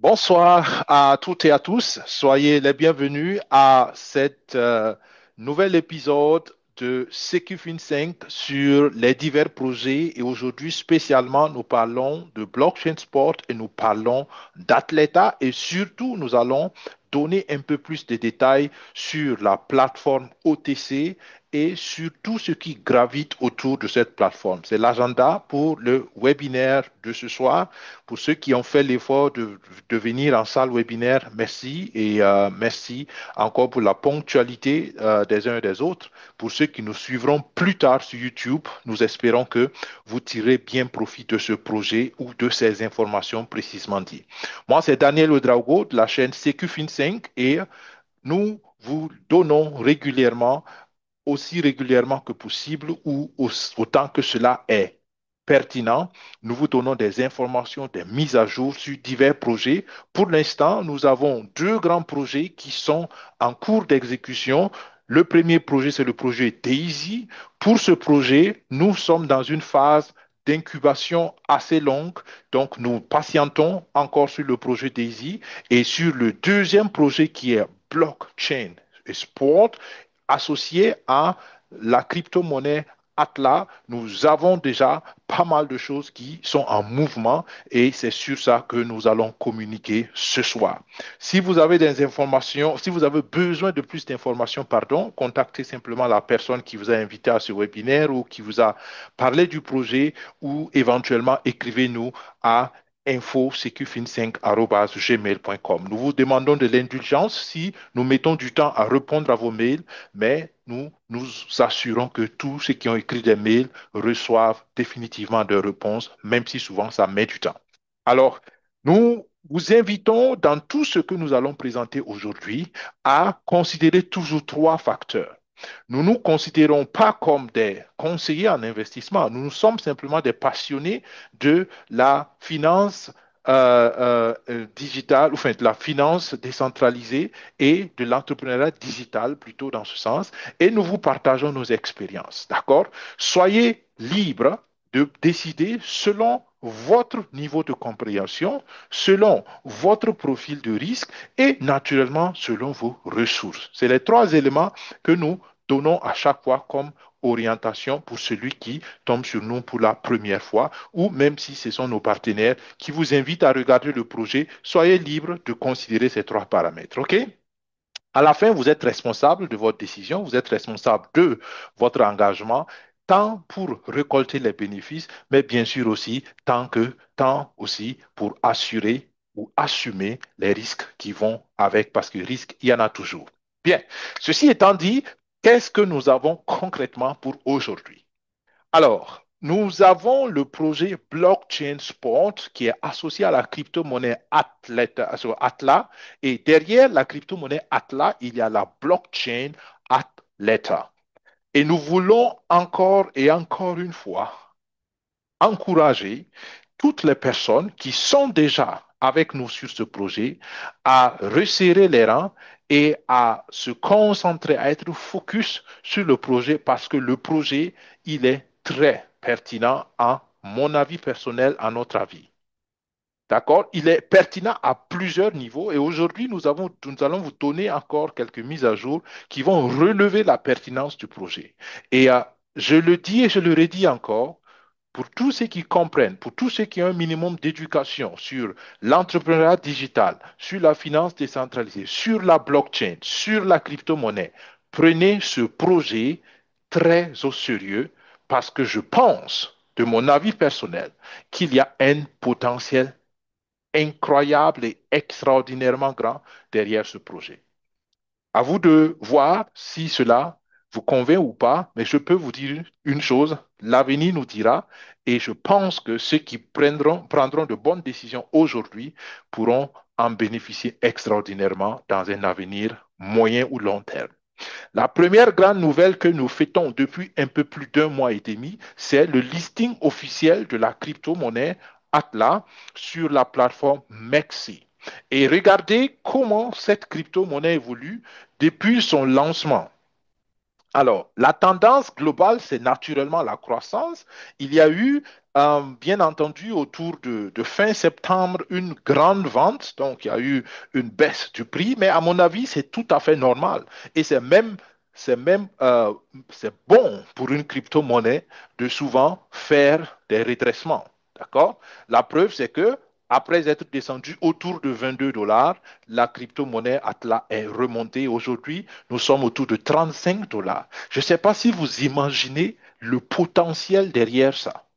Bonsoir à toutes et à tous. Soyez les bienvenus à cet nouvel épisode de CQFin5 sur les divers projets. Et aujourd'hui, spécialement, nous parlons de blockchain sport et nous parlons d'Athleta. Et surtout, nous allons donner un peu plus de détails sur la plateforme OTC et sur tout ce qui gravite autour de cette plateforme. C'est l'agenda pour le webinaire de ce soir. Pour ceux qui ont fait l'effort de venir en salle webinaire, merci et merci encore pour la ponctualité des uns et des autres. Pour ceux qui nous suivront plus tard sur YouTube, nous espérons que vous tirez bien profit de ce projet ou de ces informations précisément dites. Moi, c'est Daniel Ouedraogo de la chaîne CQFin5 et nous vous donnons régulièrement, aussi régulièrement que possible ou autant que cela est pertinent. Nous vous donnons des informations, des mises à jour sur divers projets. Pour l'instant, nous avons deux grands projets qui sont en cours d'exécution. Le premier projet, c'est le projet Daisy. Pour ce projet, nous sommes dans une phase d'incubation assez longue. Donc, nous patientons encore sur le projet Daisy et sur le deuxième projet qui est Blockchain et Sport associé à la crypto-monnaie Atlas, nous avons déjà pas mal de choses qui sont en mouvement et c'est sur ça que nous allons communiquer ce soir. Si vous avez des informations, si vous avez besoin de plus d'informations, pardon, contactez simplement la personne qui vous a invité à ce webinaire ou qui vous a parlé du projet ou éventuellement écrivez-nous à info-cqfin5@gmail.com. Nous vous demandons de l'indulgence si nous mettons du temps à répondre à vos mails, mais nous nous assurons que tous ceux qui ont écrit des mails reçoivent définitivement des réponses, même si souvent ça met du temps. Alors, nous vous invitons dans tout ce que nous allons présenter aujourd'hui à considérer toujours trois facteurs. Nous ne nous considérons pas comme des conseillers en investissement. Nous sommes simplement des passionnés de la finance digitale, enfin de la finance décentralisée et de l'entrepreneuriat digital plutôt dans ce sens. Et nous vous partageons nos expériences. D'accord? Soyez libres de décider selon votre niveau de compréhension, selon votre profil de risque et naturellement selon vos ressources. C'est les trois éléments que nous donnons à chaque fois comme orientation pour celui qui tombe sur nous pour la première fois ou même si ce sont nos partenaires qui vous invitent à regarder le projet, soyez libre de considérer ces trois paramètres. OK? À la fin, vous êtes responsable de votre décision, vous êtes responsable de votre engagement, tant pour récolter les bénéfices, mais bien sûr aussi, tant aussi pour assurer ou assumer les risques qui vont avec, parce que risques, il y en a toujours. Bien, ceci étant dit, qu'est-ce que nous avons concrètement pour aujourd'hui? Alors, nous avons le projet Blockchain Sport qui est associé à la crypto-monnaie Atlas. Et derrière la crypto-monnaie Atlas, il y a la blockchain Athleta. Et nous voulons encore et encore une fois encourager toutes les personnes qui sont déjà avec nous sur ce projet à resserrer les rangs et à se concentrer, à être focus sur le projet parce que le projet, il est très pertinent à mon avis personnel, à notre avis. D'accord? Il est pertinent à plusieurs niveaux et aujourd'hui, nous allons vous donner encore quelques mises à jour qui vont relever la pertinence du projet. Et je le dis et je le redis encore, pour tous ceux qui comprennent, pour tous ceux qui ont un minimum d'éducation sur l'entrepreneuriat digital, sur la finance décentralisée, sur la blockchain, sur la crypto-monnaie, prenez ce projet très au sérieux parce que je pense, de mon avis personnel, qu'il y a un potentiel incroyable et extraordinairement grand derrière ce projet. À vous de voir si cela vous convainc ou pas, mais je peux vous dire une chose, l'avenir nous dira, et je pense que ceux qui prendront de bonnes décisions aujourd'hui pourront en bénéficier extraordinairement dans un avenir moyen ou long terme. La première grande nouvelle que nous fêtons depuis un peu plus d'un mois et demi, c'est le listing officiel de la crypto-monnaie Atlas sur la plateforme MEXC. Et regardez comment cette crypto-monnaie évolue depuis son lancement. Alors, la tendance globale, c'est naturellement la croissance. Il y a eu bien entendu, autour de fin septembre, une grande vente. Donc, il y a eu une baisse du prix, mais à mon avis, c'est tout à fait normal. Et c'est même, c'est bon pour une crypto-monnaie de souvent faire des redressements. D'accord? La preuve, c'est que après être descendu autour de 22 dollars, la crypto-monnaie Atlas est remontée. Aujourd'hui, nous sommes autour de 35 dollars. Je ne sais pas si vous imaginez le potentiel derrière ça.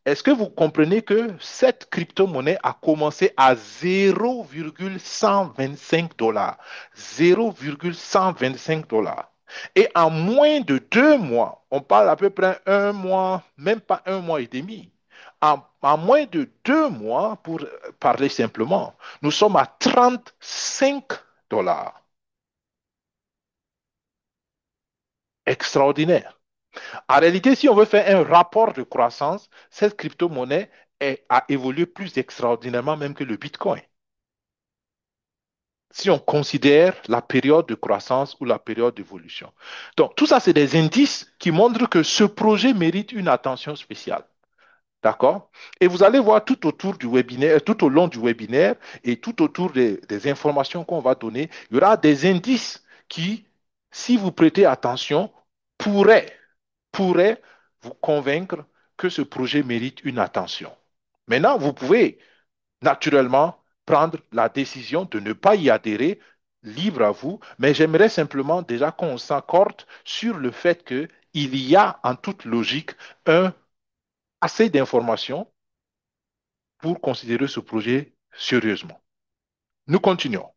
Est-ce que vous comprenez que cette crypto-monnaie a commencé à 0,125 dollars? 0,125 dollars. Et en moins de 2 mois, on parle à peu près un mois, même pas un mois et demi. En moins de 2 mois, pour parler simplement, nous sommes à 35 dollars. Extraordinaire. En réalité, si on veut faire un rapport de croissance, cette crypto-monnaie a évolué plus extraordinairement même que le Bitcoin. Si on considère la période de croissance ou la période d'évolution. Donc, tout ça, c'est des indices qui montrent que ce projet mérite une attention spéciale. D'accord? Et vous allez voir tout autour du webinaire, tout au long du webinaire et tout autour des informations qu'on va donner, il y aura des indices qui, si vous prêtez attention, pourraient pourrait vous convaincre que ce projet mérite une attention. Maintenant, vous pouvez naturellement prendre la décision de ne pas y adhérer, libre à vous, mais j'aimerais simplement déjà qu'on s'accorde sur le fait qu'il y a en toute logique un, assez d'informations pour considérer ce projet sérieusement. Nous continuons.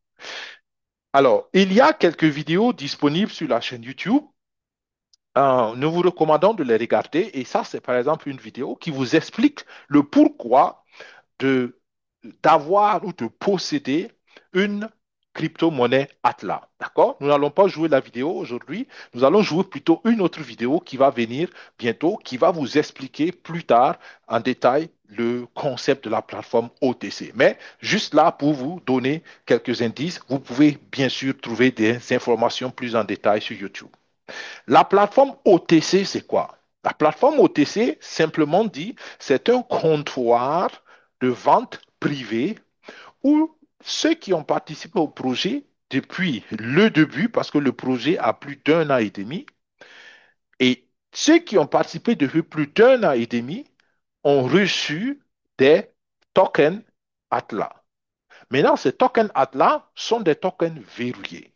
Alors, il y a quelques vidéos disponibles sur la chaîne YouTube. Nous vous recommandons de les regarder et ça, c'est par exemple une vidéo qui vous explique le pourquoi de d'avoir ou de posséder une crypto-monnaie Atlas. D'accord? Nous n'allons pas jouer la vidéo aujourd'hui. Nous allons jouer plutôt une autre vidéo qui va venir bientôt, qui va vous expliquer plus tard en détail le concept de la plateforme OTC. Mais juste là pour vous donner quelques indices, vous pouvez bien sûr trouver des informations plus en détail sur YouTube. La plateforme OTC, c'est quoi? La plateforme OTC, simplement dit, c'est un comptoir de vente privée où ceux qui ont participé au projet depuis le début, parce que le projet a plus d'un an et demi, et ceux qui ont participé depuis plus d'un an et demi ont reçu des tokens Atlas. Maintenant, ces tokens Atlas sont des tokens verrouillés.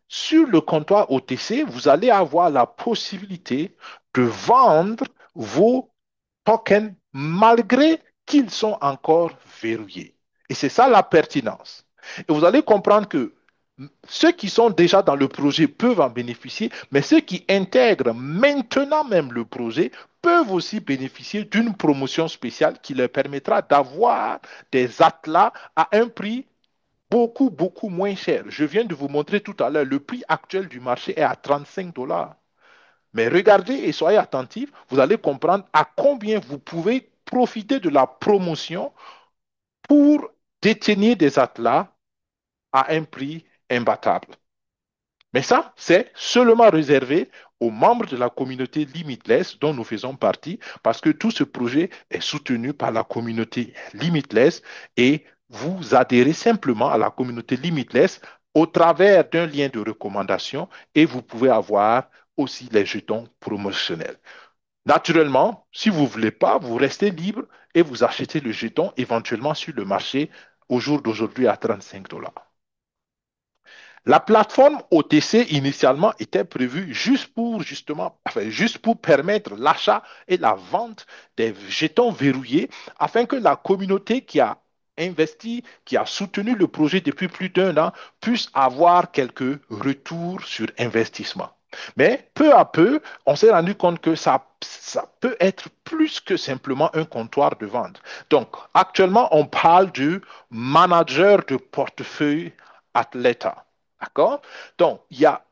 Sur le comptoir OTC, vous allez avoir la possibilité de vendre vos tokens malgré qu'ils sont encore verrouillés. Et c'est ça la pertinence. Et vous allez comprendre que ceux qui sont déjà dans le projet peuvent en bénéficier, mais ceux qui intègrent maintenant même le projet peuvent aussi bénéficier d'une promotion spéciale qui leur permettra d'avoir des atlas à un prix beaucoup moins cher. Je viens de vous montrer tout à l'heure, le prix actuel du marché est à 35 dollars. Mais regardez et soyez attentifs, vous allez comprendre à combien vous pouvez profiter de la promotion pour détenir des atlas à un prix imbattable. Mais ça, c'est seulement réservé aux membres de la communauté Limitless dont nous faisons partie, parce que tout ce projet est soutenu par la communauté Limitless et vous adhérez simplement à la communauté Limitless au travers d'un lien de recommandation et vous pouvez avoir aussi les jetons promotionnels. Naturellement, si vous ne voulez pas, vous restez libre et vous achetez le jeton éventuellement sur le marché au jour d'aujourd'hui à 35 dollars. La plateforme OTC initialement était prévue juste pour justement, enfin, juste pour permettre l'achat et la vente des jetons verrouillés afin que la communauté qui a investi, qui a soutenu le projet depuis plus d'un an puisse avoir quelques retours sur investissement. Mais peu à peu, on s'est rendu compte que ça peut être plus que simplement un comptoir de vente. Donc, actuellement, on parle du manager de portefeuille Athleta. D'accord? Donc, il y a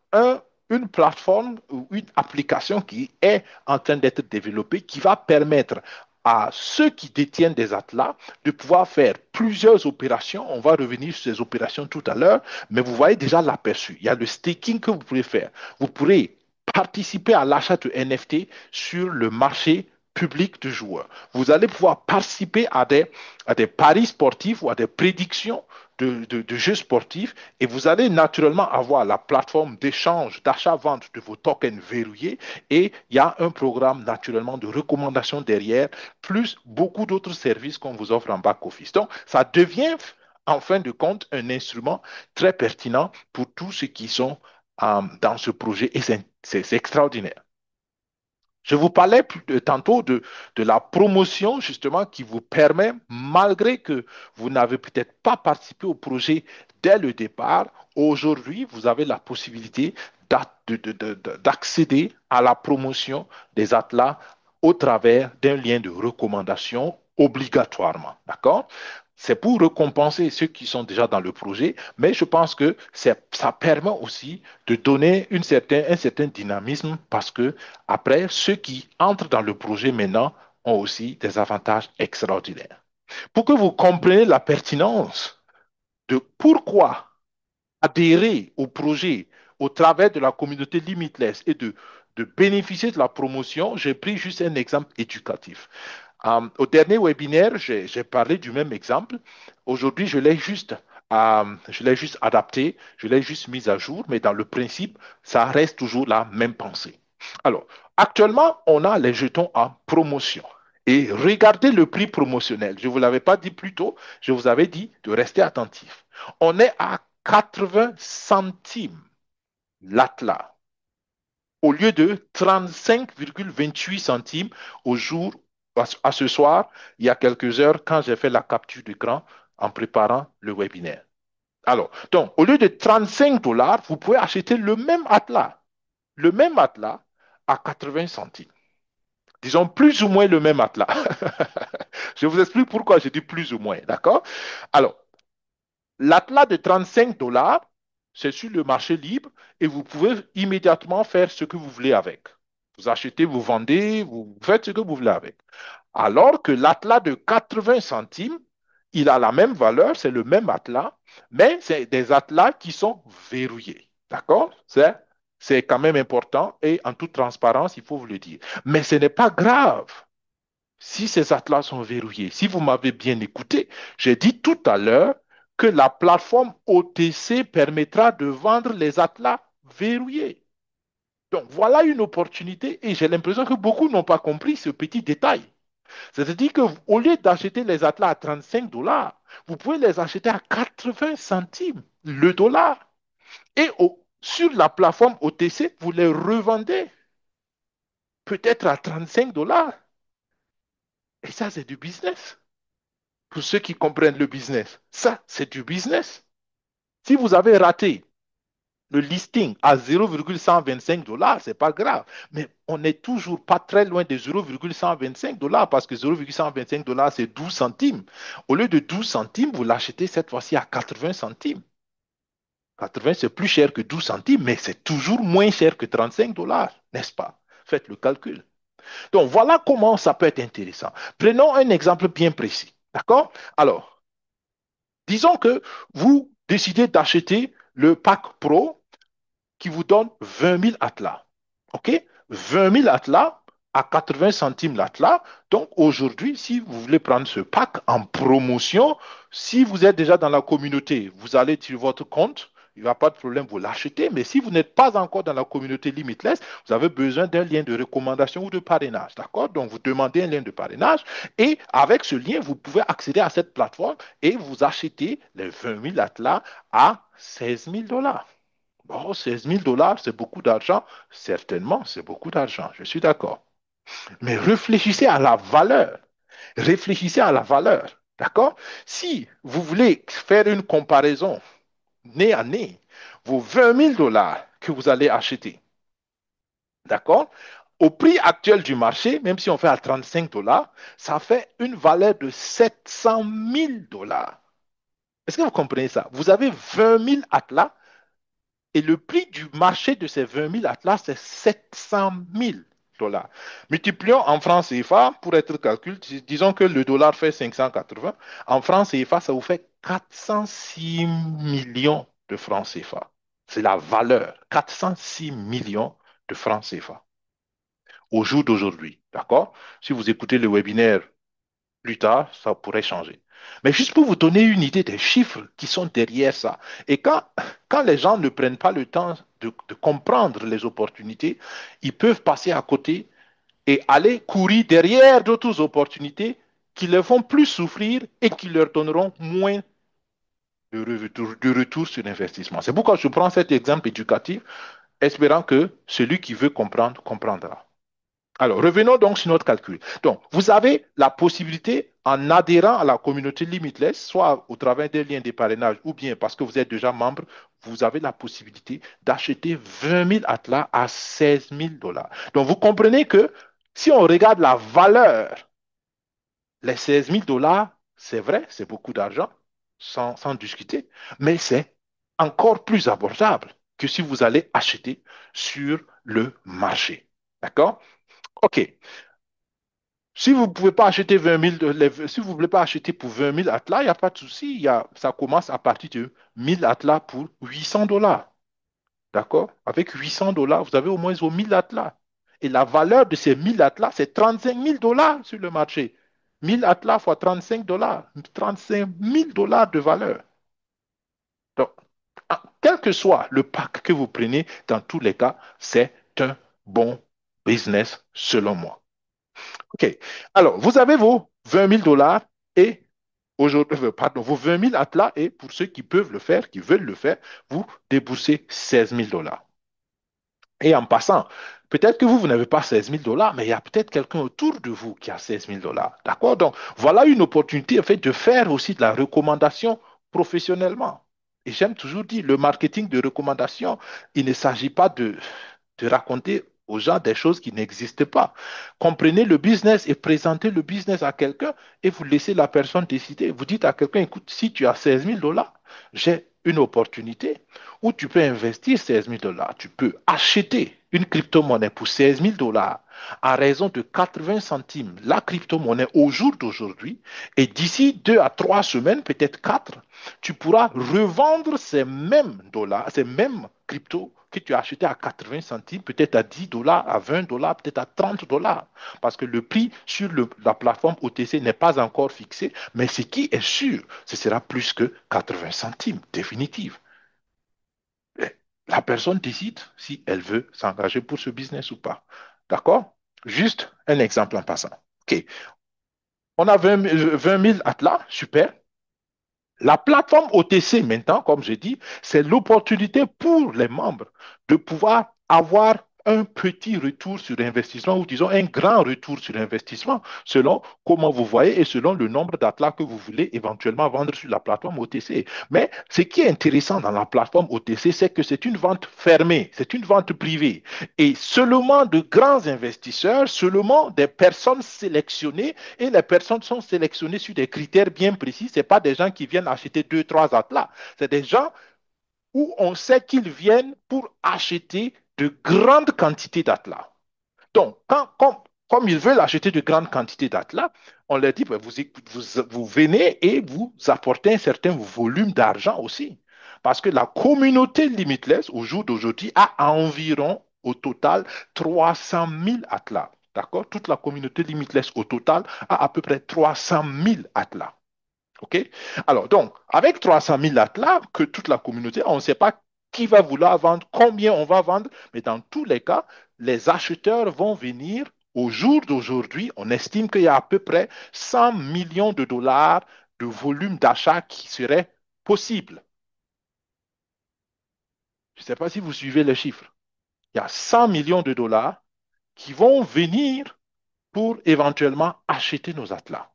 une plateforme ou une application qui est en train d'être développée qui va permettre à ceux qui détiennent des atlas de pouvoir faire plusieurs opérations. On va revenir sur ces opérations tout à l'heure, mais vous voyez déjà l'aperçu. Il y a le staking que vous pouvez faire. Vous pourrez participer à l'achat de NFT sur le marché public de joueurs. Vous allez pouvoir participer à des paris sportifs ou à des prédictions de jeux sportifs et vous allez naturellement avoir la plateforme d'échange, d'achat-vente de vos tokens verrouillés et il y a un programme naturellement de recommandation derrière, plus beaucoup d'autres services qu'on vous offre en back-office. Donc, ça devient en fin de compte un instrument très pertinent pour tous ceux qui sont dans ce projet et c'est extraordinaire. Je vous parlais tantôt de la promotion justement qui vous permet, malgré que vous n'avez peut-être pas participé au projet dès le départ, aujourd'hui, vous avez la possibilité d'accéder à la promotion des atlas au travers d'un lien de recommandation obligatoirement. D'accord? C'est pour récompenser ceux qui sont déjà dans le projet, mais je pense que ça permet aussi de donner un certain dynamisme parce que après, ceux qui entrent dans le projet maintenant ont aussi des avantages extraordinaires. Pour que vous compreniez la pertinence de pourquoi adhérer au projet au travers de la communauté Limitless et de bénéficier de la promotion, j'ai pris juste un exemple éducatif. Au dernier webinaire, j'ai parlé du même exemple. Aujourd'hui, je l'ai juste adapté, je l'ai juste mis à jour, mais dans le principe, ça reste toujours la même pensée. Alors, actuellement, on a les jetons en promotion. Et regardez le prix promotionnel. Je ne vous l'avais pas dit plus tôt, je vous avais dit de rester attentif. On est à 80 centimes l'atlas au lieu de 35,28 centimes au jour, à ce soir, il y a quelques heures, quand j'ai fait la capture d'écran en préparant le webinaire. Alors, donc, au lieu de 35 dollars, vous pouvez acheter le même atlas à 80 centimes. Disons plus ou moins le même atlas. Je vous explique pourquoi je dis plus ou moins, d'accord? Alors, l'atlas de 35 dollars, c'est sur le marché libre et vous pouvez immédiatement faire ce que vous voulez avec. Vous achetez, vous vendez, vous faites ce que vous voulez avec. Alors que l'atlas de 80 centimes, il a la même valeur, c'est le même atlas, mais c'est des atlas qui sont verrouillés. D'accord? C'est quand même important et en toute transparence, il faut vous le dire. Mais ce n'est pas grave si ces atlas sont verrouillés. Si vous m'avez bien écouté, j'ai dit tout à l'heure que la plateforme OTC permettra de vendre les atlas verrouillés. Donc voilà une opportunité et j'ai l'impression que beaucoup n'ont pas compris ce petit détail. C'est-à-dire qu'au lieu d'acheter les atlas à 35 dollars, vous pouvez les acheter à 80 centimes le dollar. Et sur la plateforme OTC, vous les revendez peut-être à 35 dollars. Et ça, c'est du business. Pour ceux qui comprennent le business, ça, c'est du business. Si vous avez raté le listing à 0,125 dollars, c'est pas grave. Mais on n'est toujours pas très loin de 0,125 dollars parce que 0,125 dollars, c'est 12 centimes. Au lieu de 12 centimes, vous l'achetez cette fois-ci à 80 centimes. 80, c'est plus cher que 12 centimes, mais c'est toujours moins cher que 35 dollars, n'est-ce pas? Faites le calcul. Donc, voilà comment ça peut être intéressant. Prenons un exemple bien précis. D'accord? Alors, disons que vous décidez d'acheter le pack Pro qui vous donne 20 000 atlas. OK? 20 000 atlas à 80 centimes l'atlas. Donc aujourd'hui, si vous voulez prendre ce pack en promotion, si vous êtes déjà dans la communauté, vous allez sur votre compte. Il n'y a pas de problème, vous l'achetez. Mais si vous n'êtes pas encore dans la communauté Limitless, vous avez besoin d'un lien de recommandation ou de parrainage. D'accord? Donc, vous demandez un lien de parrainage et avec ce lien, vous pouvez accéder à cette plateforme et vous achetez les 20 000 atlas à 16 000 dollars. Bon, 16 000 dollars, c'est beaucoup d'argent. Certainement, c'est beaucoup d'argent. Je suis d'accord. Mais réfléchissez à la valeur. Réfléchissez à la valeur. D'accord? Si vous voulez faire une comparaison nez à nez, vos 20 000 dollars que vous allez acheter, d'accord? Au prix actuel du marché, même si on fait à 35 dollars, ça fait une valeur de 700 000 dollars. Est-ce que vous comprenez ça? Vous avez 20 000 atlas et le prix du marché de ces 20 000 atlas, c'est 700 000 dollars. Multiplions en francs CFA pour être calcul. Disons que le dollar fait 580. En francs CFA, ça vous fait 406 millions de francs CFA. C'est la valeur. 406 millions de francs CFA au jour d'aujourd'hui. D'accord? Si vous écoutez le webinaire plus tard, ça pourrait changer. Mais juste pour vous donner une idée des chiffres qui sont derrière ça. Et quand les gens ne prennent pas le temps de comprendre les opportunités, ils peuvent passer à côté et aller courir derrière d'autres opportunités qui les font plus souffrir et qui leur donneront moins de retour sur l'investissement. C'est pourquoi je prends cet exemple éducatif, espérant que celui qui veut comprendre comprendra. Alors, revenons donc sur notre calcul. Donc, vous avez la possibilité, en adhérant à la communauté Limitless, soit au travers des liens de parrainage ou bien parce que vous êtes déjà membre, vous avez la possibilité d'acheter 20 000 atlas à 16 000 dollars. Donc, vous comprenez que si on regarde la valeur, les 16 000 dollars, c'est vrai, c'est beaucoup d'argent, sans discuter, mais c'est encore plus abordable que si vous allez acheter sur le marché. D'accord? OK. Si vous ne pouvez pas acheter 20 000, si vous ne voulez pas acheter pour 20 000 atlas, il n'y a pas de souci. Ça commence à partir de 1000 atlas pour 800 dollars. D'accord? Avec 800 dollars, vous avez au moins vos 1000 atlas. Et la valeur de ces 1000 atlas, c'est 35 000 dollars sur le marché. 1000 atlas fois 35 dollars, 35 000 dollars de valeur. Donc, quel que soit le pack que vous prenez, dans tous les cas, c'est un bon business selon moi. OK. Alors, vous avez vos 20 000 dollars et aujourd'hui, pardon, vos 20 000 atlas et pour ceux qui peuvent le faire, qui veulent le faire, vous déboursez 16 000 dollars. Et en passant, peut-être que vous n'avez pas 16 000 dollars, mais il y a peut-être quelqu'un autour de vous qui a 16 000 dollars. D'accord? Donc, voilà une opportunité en fait, de faire aussi de la recommandation professionnellement. Et j'aime toujours dire, le marketing de recommandation, il ne s'agit pas de raconter aux gens des choses qui n'existent pas. Comprenez le business et présentez le business à quelqu'un et vous laissez la personne décider. Vous dites à quelqu'un, écoute, si tu as 16 000 dollars, j'ai une opportunité où tu peux investir 16 000 dollars. Tu peux acheter une crypto-monnaie pour 16 000 dollars à raison de 80 centimes la crypto-monnaie au jour d'aujourd'hui. Et d'ici 2 à 3 semaines, peut-être 4, tu pourras revendre ces mêmes dollars, ces mêmes cryptos que tu as acheté à 80 centimes, peut-être à 10 dollars, à 20 dollars, peut-être à 30 dollars. Parce que le prix sur la plateforme OTC n'est pas encore fixé, mais ce qui est sûr, ce sera plus que 80 centimes, définitive. La personne décide si elle veut s'engager pour ce business ou pas. D'accord? Juste un exemple en passant. OK. On a 20 000 atlas, super. La plateforme OTC, maintenant, comme je dis, c'est l'opportunité pour les membres de pouvoir avoir un petit retour sur investissement ou disons un grand retour sur investissement selon comment vous voyez et selon le nombre d'atlas que vous voulez éventuellement vendre sur la plateforme OTC. Mais ce qui est intéressant dans la plateforme OTC, c'est que c'est une vente fermée, c'est une vente privée et seulement de grands investisseurs, seulement des personnes sélectionnées et les personnes sont sélectionnées sur des critères bien précis. Ce pas des gens qui viennent acheter deux, trois atlas. C'est des gens où on sait qu'ils viennent pour acheter de grandes quantités d'atlas. Donc, comme ils veulent acheter de grandes quantités d'atlas, on leur dit, ben, vous venez et vous apportez un certain volume d'argent aussi. Parce que la communauté Limitless, au jour d'aujourd'hui, a environ, au total, 300 000 atlas. D'accord? Toute la communauté Limitless, au total, a à peu près 300 000 atlas. OK? Alors, donc, avec 300 000 atlas, que toute la communauté, on ne sait pas qui va vouloir vendre, combien on va vendre, mais dans tous les cas, les acheteurs vont venir. Au jour d'aujourd'hui, on estime qu'il y a à peu près 100 millions de dollars de volume d'achat qui serait possible. Je ne sais pas si vous suivez les chiffres. Il y a 100 millions de dollars qui vont venir pour éventuellement acheter nos atlas.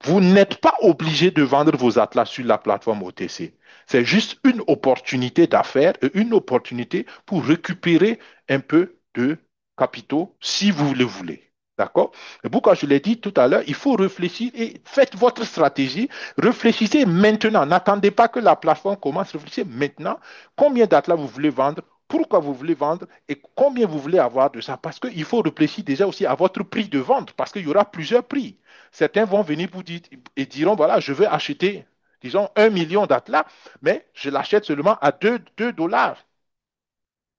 Vous n'êtes pas obligé de vendre vos atlas sur la plateforme OTC. C'est juste une opportunité d'affaires et une opportunité pour récupérer un peu de capitaux si vous le voulez. D'accord? Et pourquoi je l'ai dit tout à l'heure, il faut réfléchir et faites votre stratégie. Réfléchissez maintenant. N'attendez pas que la plateforme commence. Réfléchissez maintenant. Combien d'atlas vous voulez vendre? Pourquoi vous voulez vendre et combien vous voulez avoir de ça? Parce qu'il faut réfléchir déjà aussi à votre prix de vente parce qu'il y aura plusieurs prix. Certains vont venir vous dire et diront, voilà, je veux acheter, disons, 1 million d'atlas, mais je l'achète seulement à 2 dollars.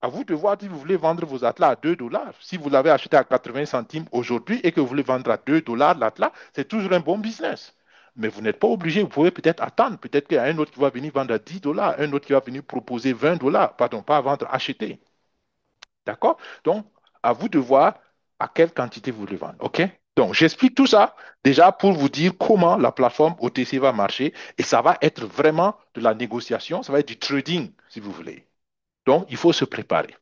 À vous de voir si vous voulez vendre vos atlas à 2 dollars. Si vous l'avez acheté à 80 centimes aujourd'hui et que vous voulez vendre à 2 dollars l'atlas, c'est toujours un bon business. Mais vous n'êtes pas obligé, vous pouvez peut-être attendre. Peut-être qu'il y a un autre qui va venir vendre à 10 dollars, un autre qui va venir proposer 20 dollars. Pardon, pas vendre, acheter. D'accord? Donc, à vous de voir à quelle quantité vous le vendez. OK? Donc, j'explique tout ça déjà pour vous dire comment la plateforme OTC va marcher et ça va être vraiment de la négociation, ça va être du trading, si vous voulez. Donc, il faut se préparer.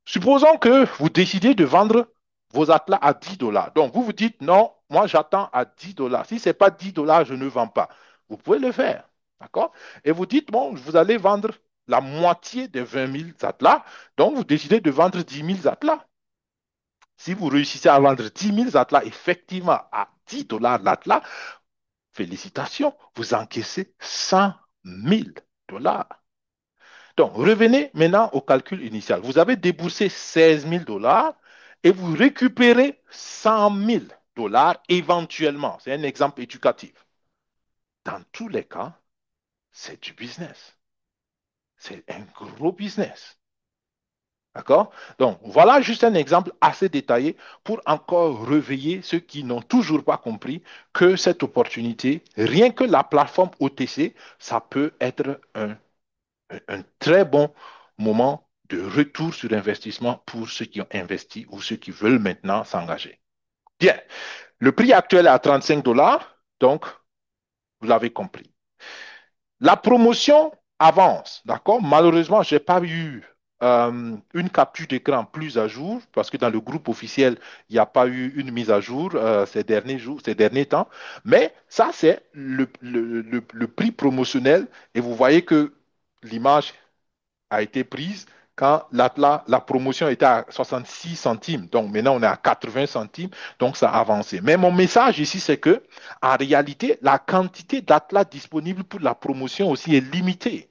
Supposons que vous décidez de vendre vos atlas à 10 dollars. Donc, vous vous dites, non, moi, j'attends à 10 dollars. Si ce n'est pas 10 dollars, je ne vends pas. Vous pouvez le faire. D'accord? Et vous dites, bon, vous allez vendre la moitié des 20 000 atlas. Donc, vous décidez de vendre 10 000 atlas. Si vous réussissez à vendre 10 000 atlas effectivement à 10 dollars l'atlas, félicitations, vous encaissez 100 000 dollars. Donc, revenez maintenant au calcul initial. Vous avez déboursé 16 000 dollars et vous récupérez 100 000 dollars éventuellement. C'est un exemple éducatif. Dans tous les cas, c'est du business. C'est un gros business. D'accord? Donc, voilà juste un exemple assez détaillé pour encore réveiller ceux qui n'ont toujours pas compris que cette opportunité, rien que la plateforme OTC, ça peut être un très bon moment de retour sur investissement pour ceux qui ont investi ou ceux qui veulent maintenant s'engager. Bien, le prix actuel est à 35 dollars, donc vous l'avez compris. La promotion avance, d'accord? Malheureusement, je n'ai pas eu une capture d'écran plus à jour parce que dans le groupe officiel, il n'y a pas eu une mise à jour ces derniers jours, ces derniers temps. Mais ça, c'est le prix promotionnel et vous voyez que l'image a été prise quand la promotion était à 66 centimes. Donc maintenant, on est à 80 centimes. Donc ça a avancé. Mais mon message ici, c'est que en réalité, la quantité d'Atlas disponible pour la promotion aussi est limitée.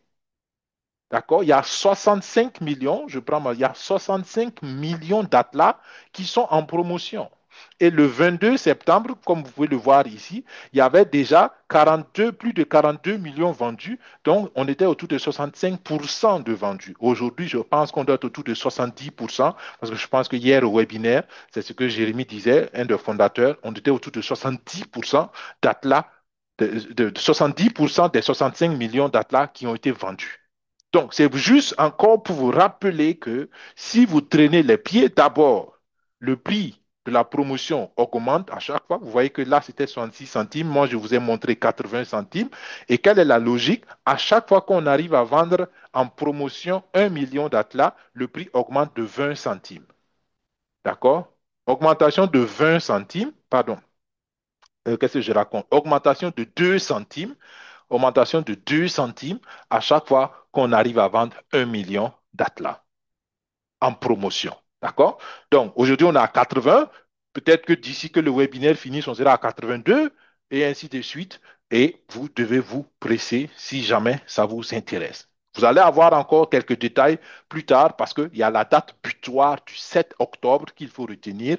D'accord? Il y a 65 millions, il y a 65 millions d'atlas qui sont en promotion. Et le 22 septembre, comme vous pouvez le voir ici, il y avait déjà 42, plus de 42 millions vendus. Donc, on était autour de 65% de vendus. Aujourd'hui, je pense qu'on doit être autour de 70%, parce que je pense que hier au webinaire, c'est ce que Jérémy disait, un des fondateurs, on était autour de 70% d'atlas, de 70% des 65 millions d'atlas qui ont été vendus. Donc, c'est juste encore pour vous rappeler que si vous traînez les pieds, d'abord, le prix de la promotion augmente à chaque fois. Vous voyez que là, c'était 66 centimes. Moi, je vous ai montré 80 centimes. Et quelle est la logique? À chaque fois qu'on arrive à vendre en promotion 1 million d'atlas, le prix augmente de 20 centimes. D'accord? Augmentation de 20 centimes, pardon. Qu'est-ce que je raconte? Augmentation de 2 centimes, augmentation de 2 centimes à chaque fois qu'on arrive à vendre 1 million d'Atlas en promotion. D'accord? Donc, aujourd'hui, on est à 80. Peut-être que d'ici que le webinaire finisse, on sera à 82 et ainsi de suite. Et vous devez vous presser si jamais ça vous intéresse. Vous allez avoir encore quelques détails plus tard parce qu'il y a la date butoir du 7 octobre qu'il faut retenir.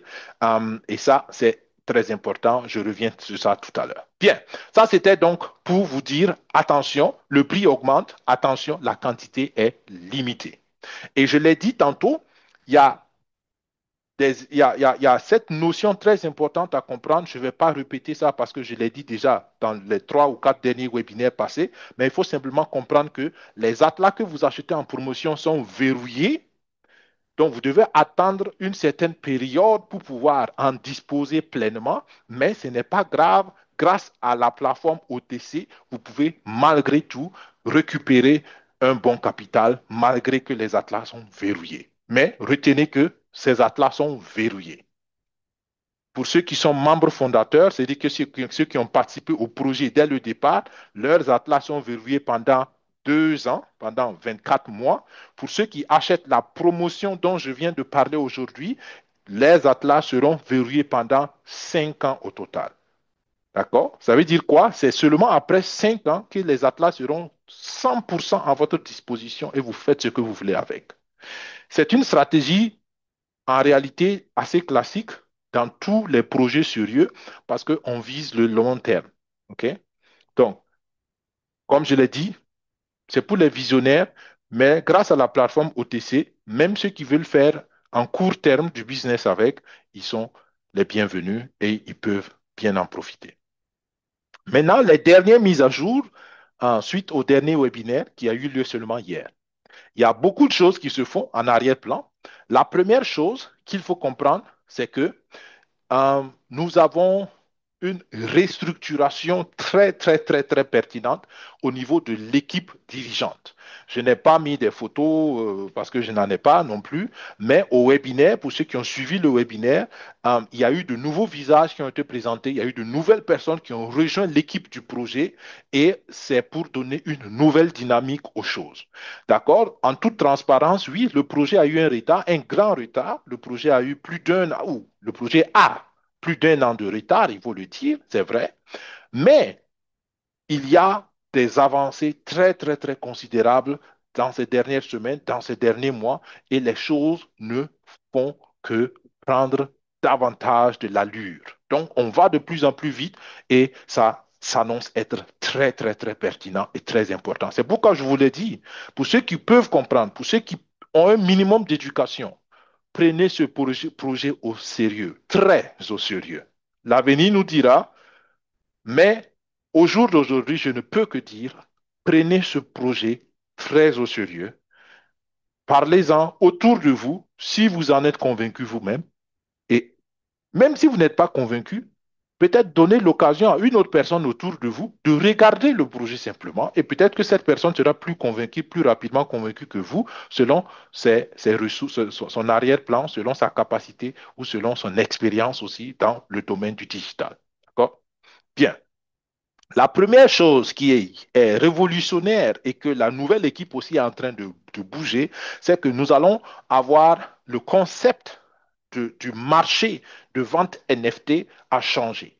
Et ça, c'est très important. Je reviens sur ça tout à l'heure. Bien, ça c'était donc pour vous dire, attention, le prix augmente, attention, la quantité est limitée. Et je l'ai dit tantôt, il y a, il y a cette notion très importante à comprendre. Je ne vais pas répéter ça parce que je l'ai dit déjà dans les 3 ou 4 derniers webinaires passés, mais il faut simplement comprendre que les atlas que vous achetez en promotion sont verrouillés. Donc, vous devez attendre une certaine période pour pouvoir en disposer pleinement, mais ce n'est pas grave. Grâce à la plateforme OTC, vous pouvez malgré tout récupérer un bon capital malgré que les atlas sont verrouillés. Mais retenez que ces atlas sont verrouillés. Pour ceux qui sont membres fondateurs, c'est-à-dire que ceux qui ont participé au projet dès le départ, leurs atlas sont verrouillés pendant 2 ans, pendant 24 mois. Pour ceux qui achètent la promotion dont je viens de parler aujourd'hui, les atlas seront verrouillés pendant 5 ans au total. D'accord? Ça veut dire quoi? C'est seulement après 5 ans que les atlas seront 100% à votre disposition et vous faites ce que vous voulez avec. C'est une stratégie en réalité assez classique dans tous les projets sérieux parce qu'on vise le long terme. OK? Donc, comme je l'ai dit, c'est pour les visionnaires, mais grâce à la plateforme OTC, même ceux qui veulent faire en court terme du business avec, ils sont les bienvenus et ils peuvent bien en profiter. Maintenant, les dernières mises à jour, suite au dernier webinaire qui a eu lieu seulement hier. Il y a beaucoup de choses qui se font en arrière-plan. La première chose qu'il faut comprendre, c'est que nous avons une restructuration très, très, très, très pertinente au niveau de l'équipe dirigeante. Je n'ai pas mis des photos parce que je n'en ai pas non plus, mais au webinaire, pour ceux qui ont suivi le webinaire, il y a eu de nouveaux visages qui ont été présentés, il y a eu de nouvelles personnes qui ont rejoint l'équipe du projet et c'est pour donner une nouvelle dynamique aux choses. D'accord? En toute transparence, oui, le projet a eu un retard, un grand retard. Le projet a eu plus d'un an, ou le projet a plus d'un an de retard, il faut le dire, c'est vrai. Mais il y a des avancées très, très, très considérables dans ces dernières semaines, dans ces derniers mois, et les choses ne font que prendre davantage de l'allure. Donc, on va de plus en plus vite et ça s'annonce être très, très, très pertinent et très important. C'est pourquoi je vous l'ai dit, pour ceux qui peuvent comprendre, pour ceux qui ont un minimum d'éducation, prenez ce projet au sérieux, très au sérieux. L'avenir nous dira, mais au jour d'aujourd'hui, je ne peux que dire, prenez ce projet très au sérieux. Parlez-en autour de vous si vous en êtes convaincu vous-même. Et même si vous n'êtes pas convaincu, peut-être donner l'occasion à une autre personne autour de vous de regarder le projet simplement. Et peut-être que cette personne sera plus convaincue, plus rapidement convaincue que vous, selon ses ressources, son arrière-plan, selon sa capacité ou selon son expérience aussi dans le domaine du digital. D'accord? Bien. La première chose qui est révolutionnaire et que la nouvelle équipe aussi est en train de bouger, c'est que nous allons avoir le concept du marché de vente NFT à changer.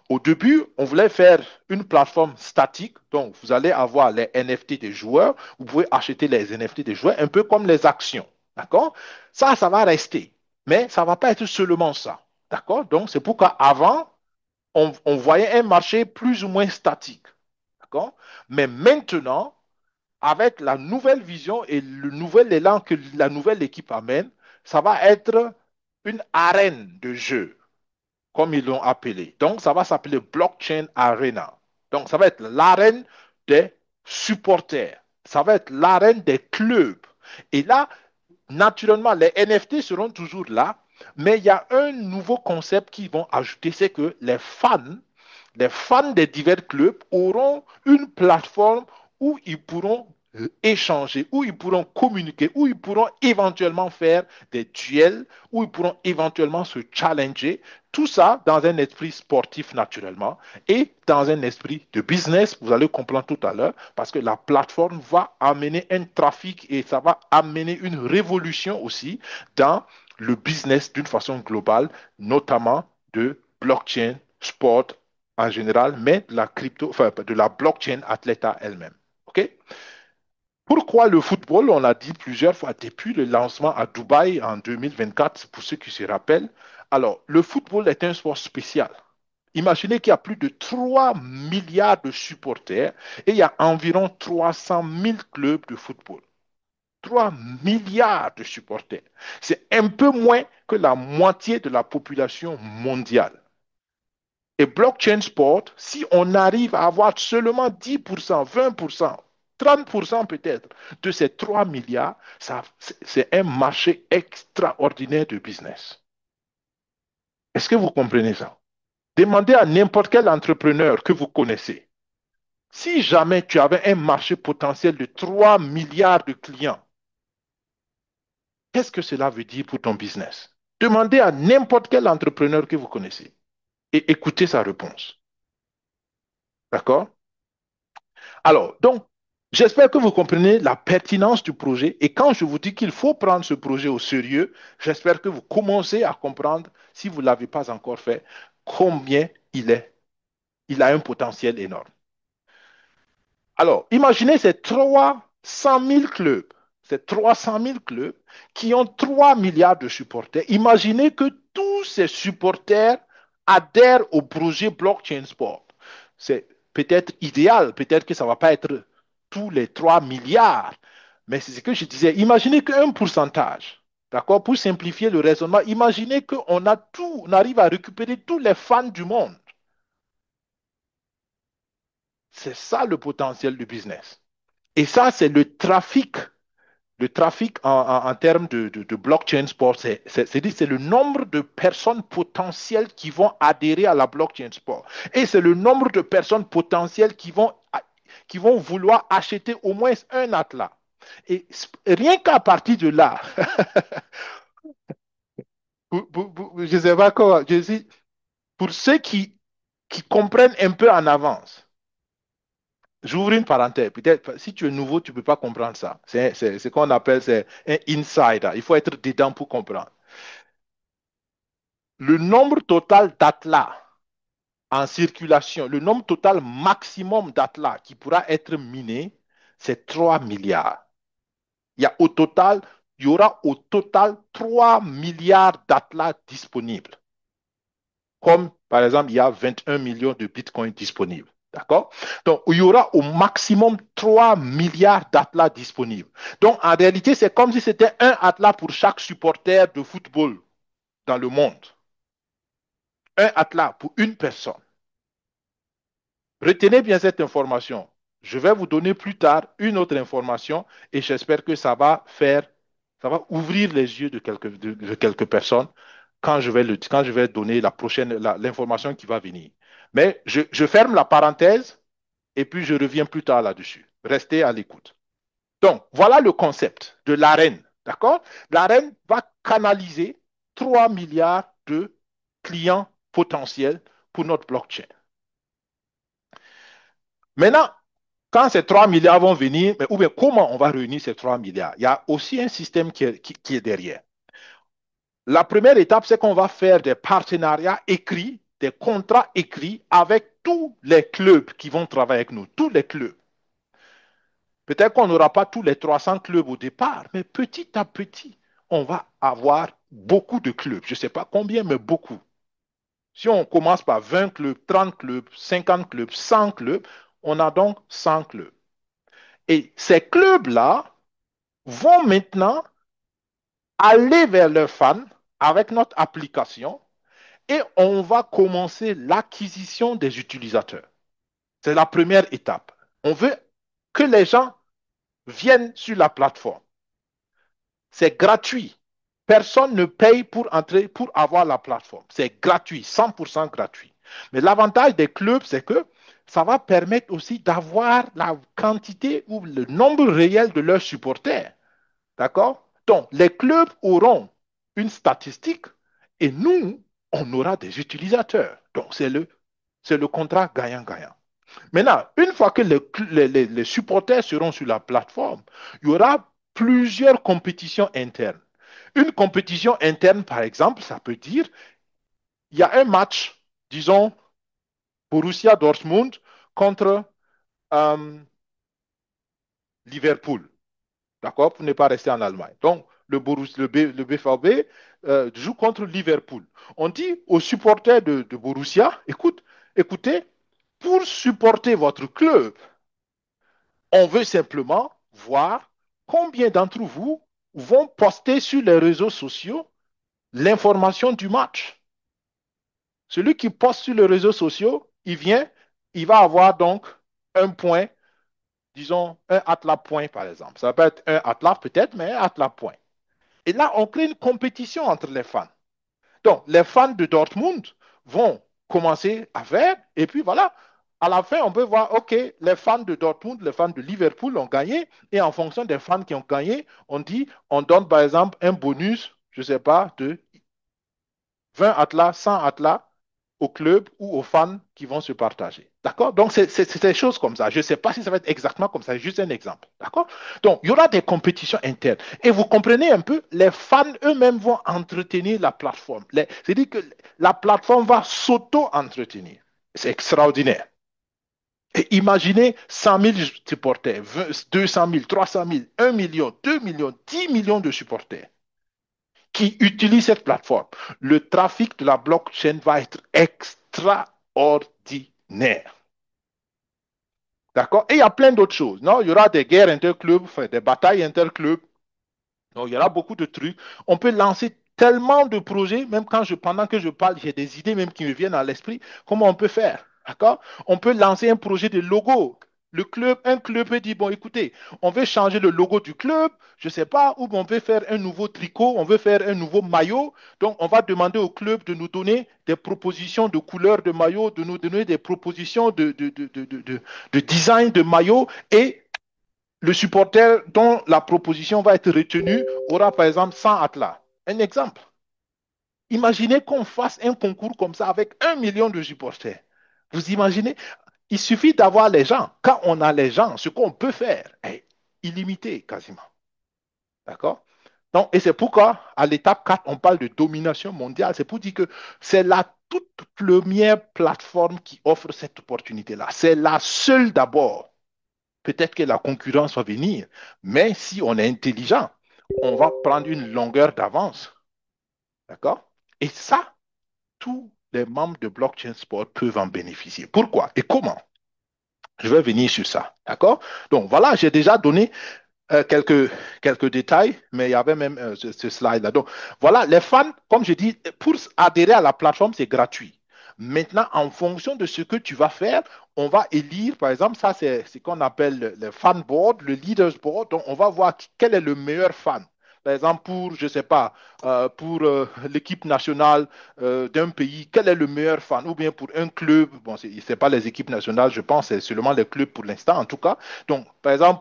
Au début, on voulait faire une plateforme statique. Donc, vous allez avoir les NFT des joueurs. Vous pouvez acheter les NFT des joueurs, un peu comme les actions. D'accord? Ça va rester. Mais ça ne va pas être seulement ça. D'accord? Donc, c'est pourquoi avant, on voyait un marché plus ou moins statique. D'accord? Mais maintenant, avec la nouvelle vision et le nouvel élan que la nouvelle équipe amène, ça va être une arène de jeu, comme ils l'ont appelé. Donc, ça va s'appeler Blockchain Arena. Donc, ça va être l'arène des supporters. Ça va être l'arène des clubs. Et là, naturellement, les NFT seront toujours là, mais il y a un nouveau concept qu'ils vont ajouter, c'est que les fans des divers clubs auront une plateforme où ils pourront échanger, où ils pourront communiquer, où ils pourront éventuellement faire des duels, où ils pourront éventuellement se challenger. Tout ça dans un esprit sportif naturellement et dans un esprit de business, vous allez comprendre tout à l'heure, parce que la plateforme va amener un trafic et ça va amener une révolution aussi dans le business d'une façon globale, notamment de blockchain, sport en général, mais de la crypto, enfin de la blockchain Athleta elle-même. OK? Pourquoi le football? On l'a dit plusieurs fois depuis le lancement à Dubaï en 2024, pour ceux qui se rappellent. Alors, le football est un sport spécial. Imaginez qu'il y a plus de 3 milliards de supporters et il y a environ 300 000 clubs de football. 3 milliards de supporters. C'est un peu moins que la moitié de la population mondiale. Et blockchain sport, si on arrive à avoir seulement 10%, 20%, 30% peut-être de ces 3 milliards, c'est un marché extraordinaire de business. Est-ce que vous comprenez ça? Demandez à n'importe quel entrepreneur que vous connaissez. Si jamais tu avais un marché potentiel de 3 milliards de clients, qu'est-ce que cela veut dire pour ton business? Demandez à n'importe quel entrepreneur que vous connaissez et écoutez sa réponse. D'accord? Alors, donc, j'espère que vous comprenez la pertinence du projet et quand je vous dis qu'il faut prendre ce projet au sérieux, j'espère que vous commencez à comprendre, si vous ne l'avez pas encore fait, combien il a un potentiel énorme. Alors, imaginez ces 300 000 clubs, ces 300 000 clubs qui ont 3 milliards de supporters. Imaginez que tous ces supporters adhèrent au projet Blockchain Sport. C'est peut-être idéal, peut-être que ça ne va pas être tous les 3 milliards, Mais c'est ce que je disais. Imaginez qu'un pourcentage, d'accord, pour simplifier le raisonnement, imaginez qu'on a tout, on arrive à récupérer tous les fans du monde. C'est ça le potentiel du business. Et ça, c'est le trafic en termes de blockchain sport. C'est le nombre de personnes potentielles qui vont adhérer à la blockchain sport. Et c'est le nombre de personnes potentielles qui vont vouloir acheter au moins un atlas. Et rien qu'à partir de là, je ne sais pas comment, je dis, pour ceux qui comprennent un peu en avance, j'ouvre une parenthèse. Peut-être, si tu es nouveau, tu ne peux pas comprendre ça. C'est ce qu'on appelle c'est un insider. Il faut être dedans pour comprendre. Le nombre total d'atlas en circulation, le nombre total maximum d'atlas qui pourra être miné, c'est 3 milliards. Il y aura au total 3 milliards d'atlas disponibles. Comme par exemple, il y a 21 millions de bitcoins disponibles. D'accord? Donc, il y aura au maximum 3 milliards d'atlas disponibles. Donc, en réalité, c'est comme si c'était un atlas pour chaque supporter de football dans le monde. Un atlas pour une personne. Retenez bien cette information. Je vais vous donner plus tard une autre information et j'espère que ça va ouvrir les yeux de quelques personnes quand je vais donner l'information qui va venir. Mais je ferme la parenthèse et puis je reviens plus tard là-dessus. Restez à l'écoute. Donc, voilà le concept de l'arène. D'accord? L'arène va canaliser 3 milliards de clients potentiels pour notre blockchain. Maintenant, quand ces 3 milliards vont venir, mais, ou bien comment on va réunir ces 3 milliards? Il y a aussi un système qui est derrière. La première étape, c'est qu'on va faire des partenariats écrits, des contrats écrits avec tous les clubs qui vont travailler avec nous, tous les clubs. Peut-être qu'on n'aura pas tous les 300 clubs au départ, mais petit à petit, on va avoir beaucoup de clubs. Je ne sais pas combien, mais beaucoup. Si on commence par 20 clubs, 30 clubs, 50 clubs, 100 clubs, on a donc 100 clubs. Et ces clubs-là vont maintenant aller vers leurs fans avec notre application et on va commencer l'acquisition des utilisateurs. C'est la première étape. On veut que les gens viennent sur la plateforme. C'est gratuit. Personne ne paye pour entrer, pour avoir la plateforme. C'est gratuit, 100% gratuit. Mais l'avantage des clubs, c'est que ça va permettre aussi d'avoir la quantité ou le nombre réel de leurs supporters. D'accord? Donc, les clubs auront une statistique et nous, on aura des utilisateurs. Donc, c'est le contrat gagnant-gagnant. Maintenant, une fois que les supporters seront sur la plateforme, il y aura plusieurs compétitions internes. Une compétition interne, par exemple, ça peut dire, il y a un match, disons, Borussia Dortmund contre euh, Liverpool. D'accord? Pour ne pas rester en Allemagne. Donc, le BVB joue contre Liverpool. On dit aux supporters de Borussia, écoutez, pour supporter votre club, on veut simplement voir combien d'entre vous vont poster sur les réseaux sociaux l'information du match. Celui qui poste sur les réseaux sociaux, il va avoir donc un point, disons un atlas point par exemple. Ça peut être un atlas peut-être, mais un atlas point. Et là, on crée une compétition entre les fans. Donc, les fans de Dortmund vont commencer à faire, et puis voilà, à la fin, on peut voir, OK, les fans de Dortmund, les fans de Liverpool ont gagné, et en fonction des fans qui ont gagné, on dit, on donne par exemple un bonus, je ne sais pas, de 20 atlas, 100 atlas au club ou aux fans qui vont se partager. D'accord? Donc, c'est des choses comme ça. Je ne sais pas si ça va être exactement comme ça, c'est juste un exemple. D'accord? Donc, il y aura des compétitions internes. Et vous comprenez un peu, les fans eux-mêmes vont entretenir la plateforme. C'est-à-dire que la plateforme va s'auto-entretenir. C'est extraordinaire. Et imaginez 100 000 supporters, 200 000, 300 000, 1 million, 2 millions, 10 millions de supporters qui utilisent cette plateforme. Le trafic de la blockchain va être extraordinaire. D'accord? Et il y a plein d'autres choses. Non, il y aura des guerres interclubs, enfin, des batailles interclubs. Donc, il y aura beaucoup de trucs. On peut lancer tellement de projets, même pendant que je parle, j'ai des idées même qui me viennent à l'esprit. Comment on peut faire? D'accord? On peut lancer un projet de logo. Un club peut dire, bon, écoutez, on veut changer le logo du club, je ne sais pas, ou on veut faire un nouveau tricot, on veut faire un nouveau maillot. Donc, on va demander au club de nous donner des propositions de couleurs de maillot, de nous donner des propositions de design de maillot et le supporter dont la proposition va être retenue aura par exemple 100 atlas. Un exemple. Imaginez qu'on fasse un concours comme ça avec 1 million de supporters. Vous imaginez? Il suffit d'avoir les gens. Quand on a les gens, ce qu'on peut faire est illimité quasiment. D'accord? Donc, et c'est pourquoi, à l'étape 4, on parle de domination mondiale. C'est pour dire que c'est la toute première plateforme qui offre cette opportunité-là. C'est la seule d'abord. Peut-être que la concurrence va venir, mais si on est intelligent, on va prendre une longueur d'avance. D'accord? Et ça, tous les membres de Blockchain Sport peuvent en bénéficier. Pourquoi et comment? Je vais venir sur ça. D'accord? Donc voilà, j'ai déjà donné quelques détails, mais il y avait même ce slide-là. Donc, voilà, les fans, comme je dis, pour adhérer à la plateforme, c'est gratuit. Maintenant, en fonction de ce que tu vas faire, on va élire, par exemple, ça, c'est ce qu'on appelle le fan board, le leaders board. Donc, on va voir quel est le meilleur fan. Par exemple, pour, je ne sais pas, pour l'équipe nationale d'un pays, quel est le meilleur fan? Ou bien pour un club, bon, ce n'est pas les équipes nationales, je pense, c'est seulement les clubs pour l'instant, en tout cas. Donc, par exemple,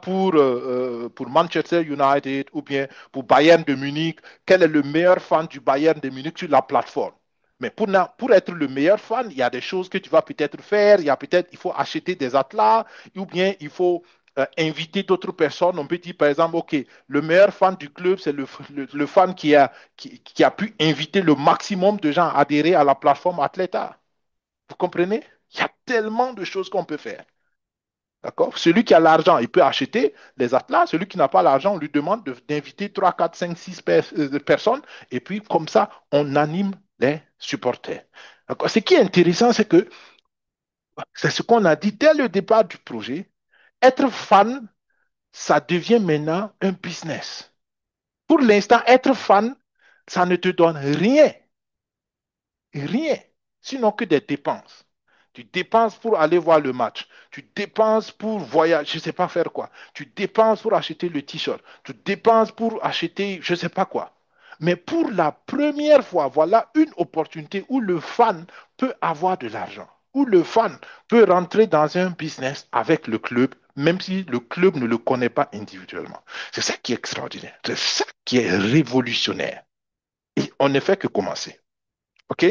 pour Manchester United ou bien pour Bayern de Munich, quel est le meilleur fan du Bayern de Munich sur la plateforme? Mais pour être le meilleur fan, il y a des choses que tu vas peut-être faire. Il faut acheter des atlas ou bien il faut inviter d'autres personnes. On peut dire, par exemple, OK, le meilleur fan du club, c'est le fan qui a pu inviter le maximum de gens à adhérer à la plateforme Athleta. Vous comprenez? Il y a tellement de choses qu'on peut faire. D'accord? Celui qui a l'argent, il peut acheter les atlas. Celui qui n'a pas l'argent, on lui demande d'inviter 3, 4, 5, 6 personnes. Et puis, comme ça, on anime les supporters. D'accord? Ce qui est intéressant, c'est que c'est ce qu'on a dit dès le départ du projet. Être fan, ça devient maintenant un business. Pour l'instant, être fan, ça ne te donne rien. Rien, sinon que des dépenses. Tu dépenses pour aller voir le match. Tu dépenses pour voyager, je ne sais pas faire quoi. Tu dépenses pour acheter le t-shirt. Tu dépenses pour acheter, je ne sais pas quoi. Mais pour la première fois, voilà une opportunité où le fan peut avoir de l'argent, où le fan peut rentrer dans un business avec le club, même si le club ne le connaît pas individuellement. C'est ça qui est extraordinaire. C'est ça qui est révolutionnaire. Et on ne fait que commencer. OK?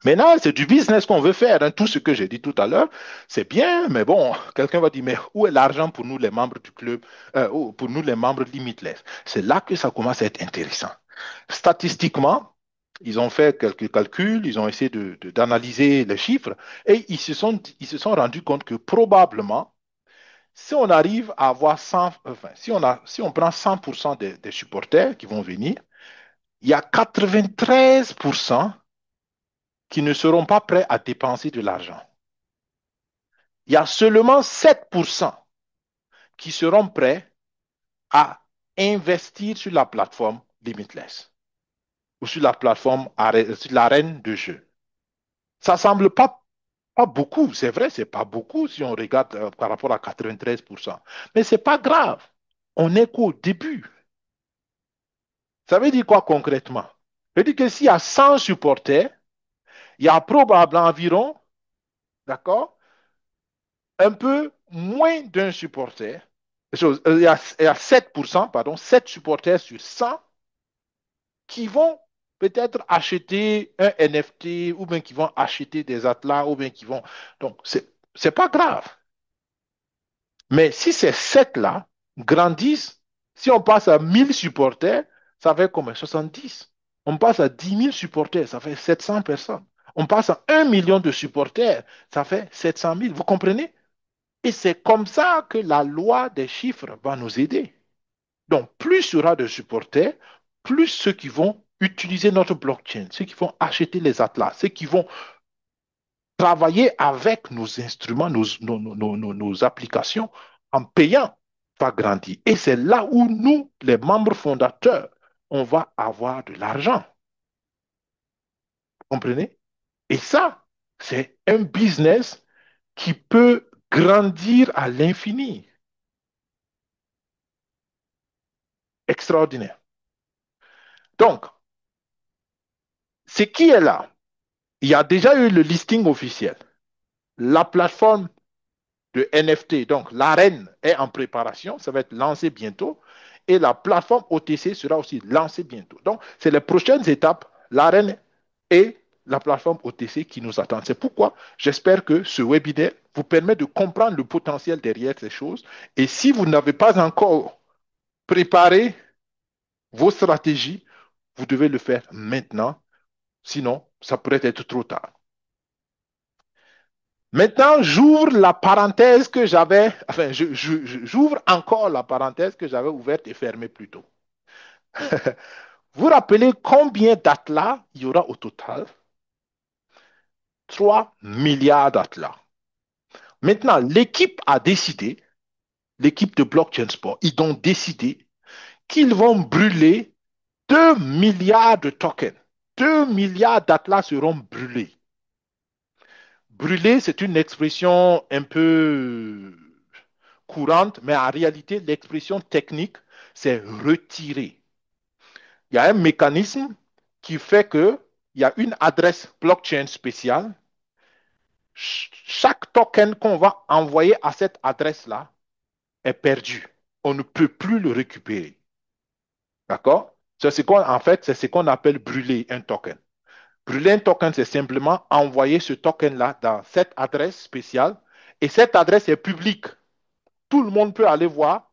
Maintenant, c'est du business qu'on veut faire, hein. Tout ce que j'ai dit tout à l'heure, c'est bien, mais bon, quelqu'un va dire, mais où est l'argent pour nous, les membres du club, ou pour nous, les membres Limitless? C'est là que ça commence à être intéressant. Statistiquement, ils ont fait quelques calculs, ils ont essayé d'analyser les chiffres et ils se sont rendus compte que probablement, si on arrive à avoir 100, enfin, si on prend 100% des supporters qui vont venir, il y a 93% qui ne seront pas prêts à dépenser de l'argent. Il y a seulement 7% qui seront prêts à investir sur la plateforme Limitless ou sur la plateforme, sur l'arène de jeu. Ça ne semble pas beaucoup, c'est vrai, c'est pas beaucoup si on regarde par rapport à 93%. Mais c'est pas grave. On n'est qu'au début. Ça veut dire quoi concrètement? Ça veut dire que s'il y a 100 supporters, il y a probablement environ, d'accord, un peu moins d'un supporter. Il y a 7%, pardon, 7 supporters sur 100 qui vont peut-être acheter un NFT ou bien qui vont acheter des atlas ou bien qui vont. Donc, c'est pas grave. Mais si ces 7-là grandissent, si on passe à 1000 supporters, ça fait comme 70. On passe à 10 000 supporters, ça fait 700 personnes. On passe à 1 million de supporters, ça fait 700 000. Vous comprenez? Et c'est comme ça que la loi des chiffres va nous aider. Donc, plus il y aura de supporters, plus ceux qui vont utiliser notre blockchain, ceux qui vont acheter les atlas, ceux qui vont travailler avec nos instruments, nos applications en payant va grandir. Et c'est là où nous, les membres fondateurs, on va avoir de l'argent. Vous comprenez? Et ça, c'est un business qui peut grandir à l'infini. Extraordinaire. Donc, ce qui est là, il y a déjà eu le listing officiel. La plateforme de NFT, donc l'arène est en préparation, ça va être lancé bientôt. Et la plateforme OTC sera aussi lancée bientôt. Donc, c'est les prochaines étapes, l'arène et la plateforme OTC qui nous attendent. C'est pourquoi j'espère que ce webinaire vous permet de comprendre le potentiel derrière ces choses. Et si vous n'avez pas encore préparé vos stratégies, vous devez le faire maintenant. Sinon, ça pourrait être trop tard. Maintenant, j'ouvre la parenthèse que j'avais, enfin, j'ouvre encore la parenthèse que j'avais ouverte et fermée plus tôt. Vous rappelez combien d'atlas il y aura au total? 3 milliards d'atlas. Maintenant, l'équipe de Blockchain Sport, ils ont décidé qu'ils vont brûler 2 milliards de tokens. 2 milliards d'atlas seront brûlés. Brûler, c'est une expression un peu courante, mais en réalité, l'expression technique, c'est retirer. Il y a un mécanisme qui fait que il y a une adresse blockchain spéciale. Chaque token qu'on va envoyer à cette adresse-là est perdu. On ne peut plus le récupérer. D'accord? En fait, c'est ce qu'on appelle brûler un token. Brûler un token, c'est simplement envoyer ce token-là dans cette adresse spéciale. Et cette adresse est publique. Tout le monde peut aller voir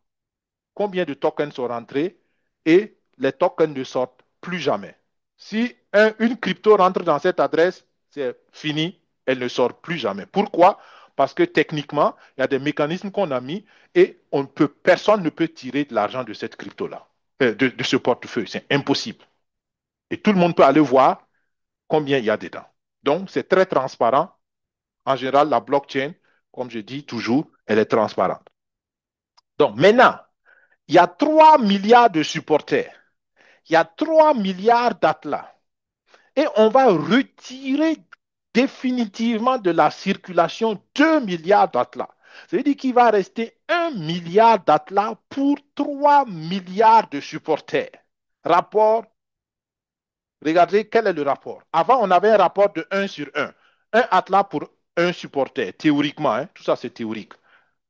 combien de tokens sont rentrés et les tokens ne sortent plus jamais. Si une crypto rentre dans cette adresse, c'est fini, elle ne sort plus jamais. Pourquoi? Parce que techniquement, il y a des mécanismes qu'on a mis et personne ne peut tirer de l'argent de cette crypto-là, de ce portefeuille. C'est impossible. Et tout le monde peut aller voir combien il y a dedans. Donc, c'est très transparent. En général, la blockchain, comme je dis toujours, elle est transparente. Donc, maintenant, il y a 3 milliards de supporters. Il y a 3 milliards d'atlas. Et on va retirer définitivement de la circulation 2 milliards d'atlas. Ça veut dire qu'il va rester 1 milliard d'atlas pour 3 milliards de supporters. Rapport, regardez quel est le rapport. Avant, on avait un rapport de 1 sur 1. Un atlas pour un supporter, théoriquement. Hein, tout ça, c'est théorique.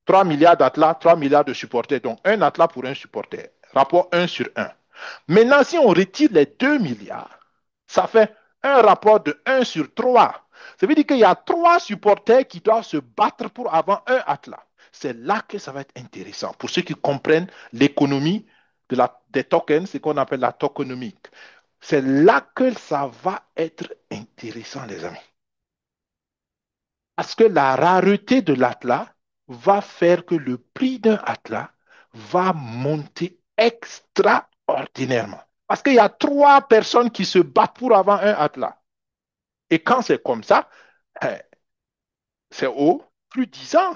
3 milliards d'atlas, 3 milliards de supporters. Donc, un atlas pour un supporter. Rapport 1 sur 1. Maintenant, si on retire les 2 milliards, ça fait un rapport de 1 sur 3. Ça veut dire qu'il y a 3 supporters qui doivent se battre pour avoir un atlas. C'est là que ça va être intéressant. Pour ceux qui comprennent l'économie des tokens, ce qu'on appelle la tokenomique. C'est là que ça va être intéressant, les amis. Parce que la rareté de l'atlas va faire que le prix d'un atlas va monter extraordinairement. Parce qu'il y a 3 personnes qui se battent pour avoir un atlas. Et quand c'est comme ça, eh, c'est au plus 10 ans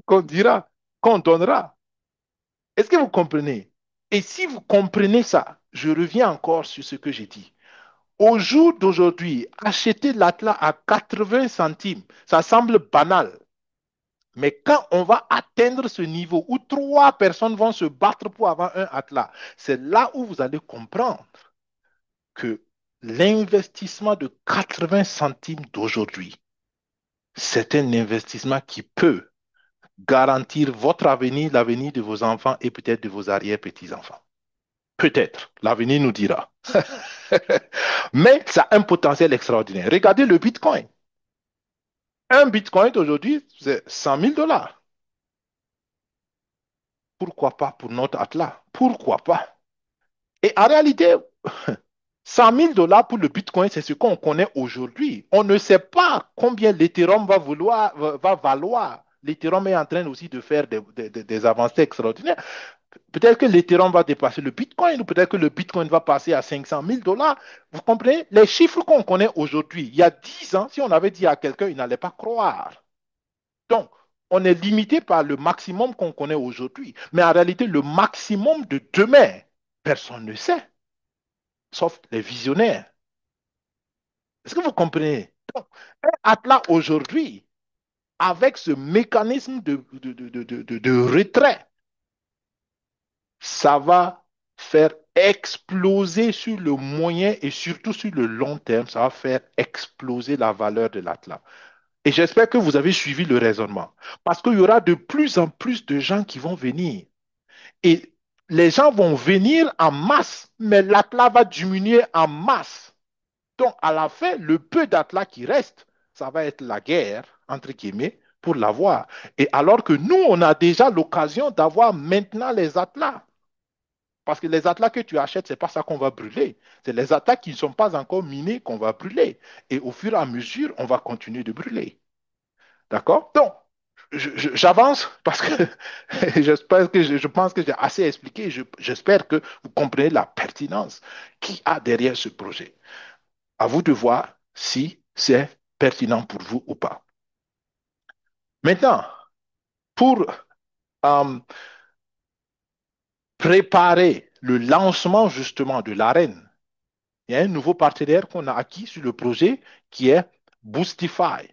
qu'on dira, qu'on donnera. Est-ce que vous comprenez? Et si vous comprenez ça, je reviens encore sur ce que j'ai dit. Au jour d'aujourd'hui, acheter l'atlas à 80 centimes, ça semble banal. Mais quand on va atteindre ce niveau où 3 personnes vont se battre pour avoir un atlas, c'est là où vous allez comprendre que l'investissement de 80 centimes d'aujourd'hui, c'est un investissement qui peut garantir votre avenir, l'avenir de vos enfants et peut-être de vos arrière-petits-enfants. Peut-être, l'avenir nous dira. Mais ça a un potentiel extraordinaire. Regardez le Bitcoin. Un Bitcoin aujourd'hui, c'est 100 000 dollars. Pourquoi pas pour notre Atlas? Pourquoi pas? Et en réalité, 100 000 dollars pour le Bitcoin, c'est ce qu'on connaît aujourd'hui. On ne sait pas combien l'Ethereum va valoir. L'Ethereum est en train aussi de faire des avancées extraordinaires. Peut-être que l'Ethereum va dépasser le Bitcoin ou peut-être que le Bitcoin va passer à 500 000 dollars. Vous comprenez? Les chiffres qu'on connaît aujourd'hui, il y a 10 ans, si on avait dit à quelqu'un, il n'allait pas croire. Donc, on est limité par le maximum qu'on connaît aujourd'hui. Mais en réalité, le maximum de demain, personne ne sait, sauf les visionnaires. Est-ce que vous comprenez? Donc, un Atlas aujourd'hui, avec ce mécanisme de retrait, ça va faire exploser sur le moyen et surtout sur le long terme, ça va faire exploser la valeur de l'Atlas. Et j'espère que vous avez suivi le raisonnement. Parce qu'il y aura de plus en plus de gens qui vont venir. Et les gens vont venir en masse, mais l'Atlas va diminuer en masse. Donc, à la fin, le peu d'Atlas qui reste, ça va être la guerre, entre guillemets, pour l'avoir. Et alors que nous, on a déjà l'occasion d'avoir maintenant les Atlas. Parce que les atlas que tu achètes, ce n'est pas ça qu'on va brûler. C'est les atlas qui ne sont pas encore minés qu'on va brûler. Et au fur et à mesure, on va continuer de brûler. D'accord? Donc, j'avance parce que j'espère que je pense que j'ai assez expliqué. J'espère que vous comprenez la pertinence qui a derrière ce projet. À vous de voir si c'est pertinent pour vous ou pas. Maintenant, pour euh, préparer le lancement justement de l'arène, il y a un nouveau partenaire qu'on a acquis sur le projet qui est Boostify.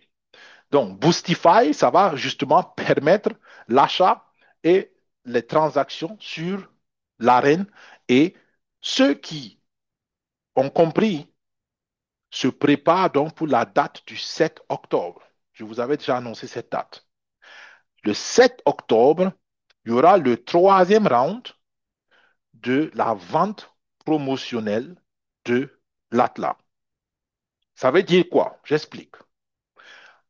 Donc, Boostify, ça va justement permettre l'achat et les transactions sur l'arène. Et ceux qui ont compris se préparent donc pour la date du 7 octobre. Je vous avais déjà annoncé cette date. Le 7 octobre, il y aura le troisième round de la vente promotionnelle de l'Atlas. Ça veut dire quoi? J'explique.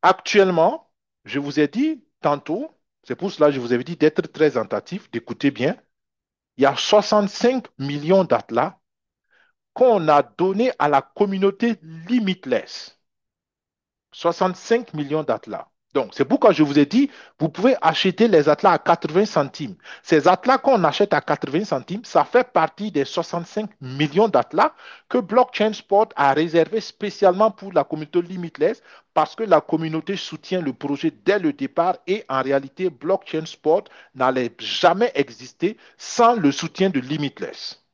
Actuellement, je vous ai dit tantôt, c'est pour cela que je vous avais dit d'être très attentif, d'écouter bien. Il y a 65 millions d'Atlas qu'on a donnés à la communauté Limitless. 65 millions d'Atlas. Donc, c'est pourquoi je vous ai dit, vous pouvez acheter les Atlas à 80 centimes. Ces Atlas qu'on achète à 80 centimes, ça fait partie des 65 millions d'Atlas que Blockchain Sport a réservé spécialement pour la communauté Limitless parce que la communauté soutient le projet dès le départ et en réalité, Blockchain Sport n'allait jamais exister sans le soutien de Limitless.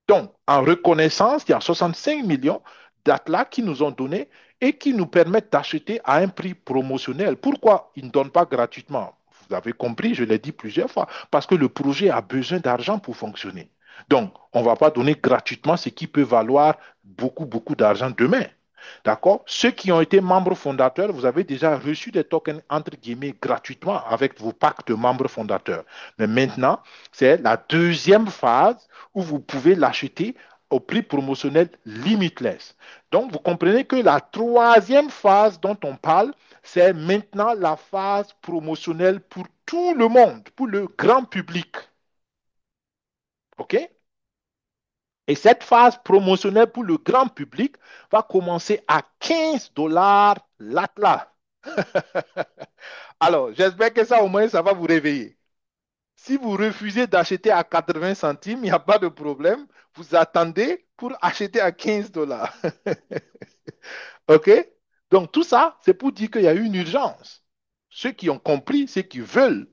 Donc, en reconnaissance, il y a 65 millions d'Atlas qui nous ont donné et qui nous permettent d'acheter à un prix promotionnel. Pourquoi ils ne donnent pas gratuitement? Vous avez compris, je l'ai dit plusieurs fois, parce que le projet a besoin d'argent pour fonctionner. Donc, on ne va pas donner gratuitement ce qui peut valoir beaucoup, beaucoup d'argent demain. D'accord? Ceux qui ont été membres fondateurs, vous avez déjà reçu des tokens entre guillemets gratuitement avec vos packs de membres fondateurs. Mais maintenant, c'est la deuxième phase où vous pouvez l'acheter au prix promotionnel limitless. Donc, vous comprenez que la troisième phase dont on parle, c'est maintenant la phase promotionnelle pour tout le monde, pour le grand public. OK? Et cette phase promotionnelle pour le grand public va commencer à 15 dollars l'Atlas. Alors, j'espère que ça, au moins, ça va vous réveiller. Si vous refusez d'acheter à 80 centimes, il n'y a pas de problème. Vous attendez pour acheter à 15 dollars. OK? Donc, tout ça, c'est pour dire qu'il y a eu une urgence. Ceux qui ont compris, ceux qui veulent,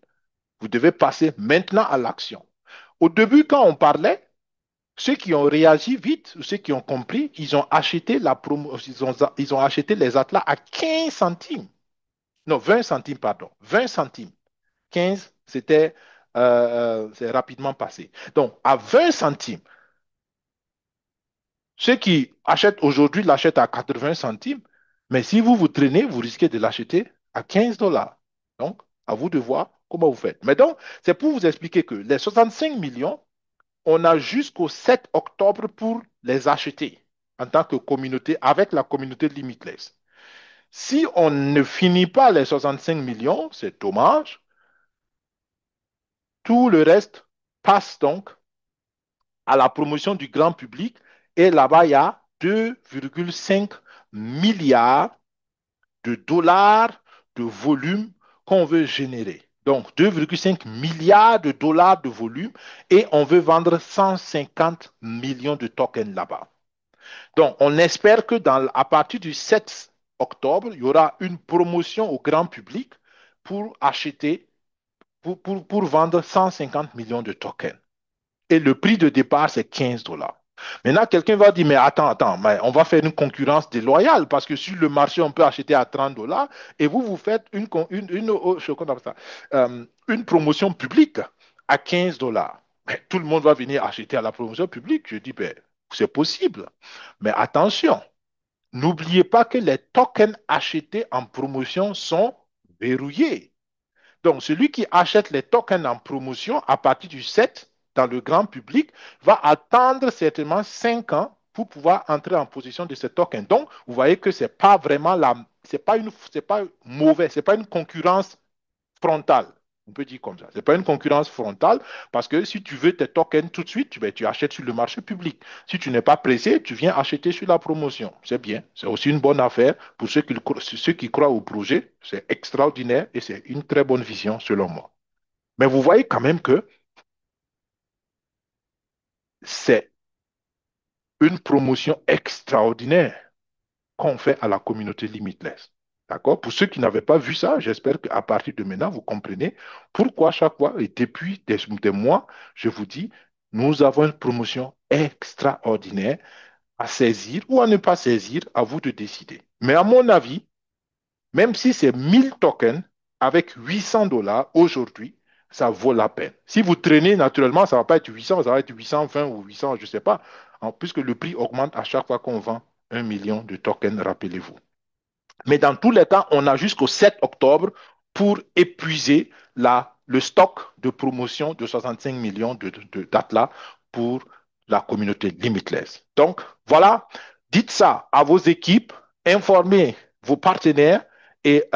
vous devez passer maintenant à l'action. Au début, quand on parlait, ceux qui ont réagi vite, ceux qui ont compris, ils ont acheté ils ont acheté les Atlas à 15 centimes. Non, 20 centimes, pardon. 20 centimes. 15, c'est rapidement passé. Donc, à 20 centimes, ceux qui achètent aujourd'hui l'achètent à 80 centimes, mais si vous vous traînez, vous risquez de l'acheter à 15 dollars. Donc, à vous de voir comment vous faites. Mais donc, c'est pour vous expliquer que les 65 millions, on a jusqu'au 7 octobre pour les acheter en tant que communauté, avec la communauté Limitless. Si on ne finit pas les 65 millions, c'est dommage. Tout le reste passe donc à la promotion du grand public. Et là-bas, il y a 2,5 milliards de dollars de volume qu'on veut générer. Donc 2,5 milliards de dollars de volume et on veut vendre 150 millions de tokens là-bas. Donc on espère que à partir du 7 octobre, il y aura une promotion au grand public pour acheter, pour vendre 150 millions de tokens. Et le prix de départ, c'est 15 dollars. Maintenant, quelqu'un va dire, mais attends, mais on va faire une concurrence déloyale parce que sur le marché, on peut acheter à 30 dollars et vous faites une promotion publique à 15 dollars. Tout le monde va venir acheter à la promotion publique. Je dis, ben, c'est possible. Mais attention, n'oubliez pas que les tokens achetés en promotion sont verrouillés. Donc, celui qui achète les tokens en promotion à partir du 7 dans le grand public va attendre certainement 5 ans pour pouvoir entrer en possession de ces tokens. Donc, vous voyez que c'est pas vraiment c'est pas mauvais, c'est pas une concurrence frontale. On peut dire comme ça. C'est pas une concurrence frontale parce que si tu veux tes tokens tout de suite, tu achètes sur le marché public. Si tu n'es pas pressé, tu viens acheter sur la promotion. C'est bien. C'est aussi une bonne affaire pour ceux qui croient au projet. C'est extraordinaire et c'est une très bonne vision selon moi. Mais vous voyez quand même que c'est une promotion extraordinaire qu'on fait à la communauté Limitless. D'accord? Pour ceux qui n'avaient pas vu ça, j'espère qu'à partir de maintenant, vous comprenez pourquoi chaque fois, et depuis des mois, je vous dis, nous avons une promotion extraordinaire à saisir ou à ne pas saisir, à vous de décider. Mais à mon avis, même si c'est 1000 tokens avec 800 dollars aujourd'hui, ça vaut la peine. Si vous traînez naturellement, ça ne va pas être 800, ça va être 820 ou 800, je ne sais pas, puisque le prix augmente à chaque fois qu'on vend 1 million de tokens, rappelez-vous. Mais dans tous les cas, on a jusqu'au 7 octobre pour épuiser le stock de promotion de 65 millions de dates-là pour la communauté Limitless. Donc, voilà, dites ça à vos équipes, informez vos partenaires et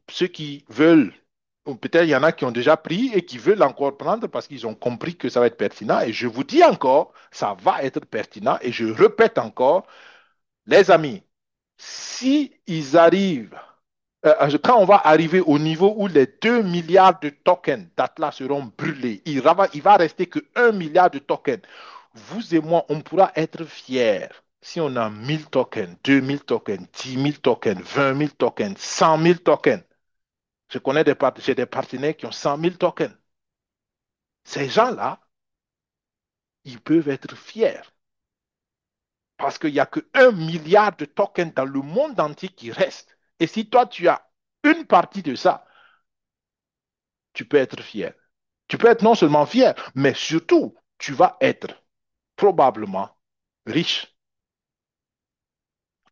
ceux qui veulent, ou peut-être il y en a qui ont déjà pris et qui veulent encore prendre parce qu'ils ont compris que ça va être pertinent. Et je vous dis encore, ça va être pertinent. Et je répète encore, les amis, si ils arrivent, quand on va arriver au niveau où les 2 milliards de tokens d'Atlas seront brûlés, il va rester que 1 milliard de tokens. Vous et moi, on pourra être fiers si on a 1000 tokens, 2000 tokens, 10 000 tokens, 20 000 tokens, 100 000 tokens. J'ai des partenaires qui ont 100 000 tokens. Ces gens-là, ils peuvent être fiers parce qu'il n'y a que 1 milliard de tokens dans le monde entier qui restent. Et si toi, tu as une partie de ça, tu peux être fier. Tu peux être non seulement fier, mais surtout, tu vas être probablement riche.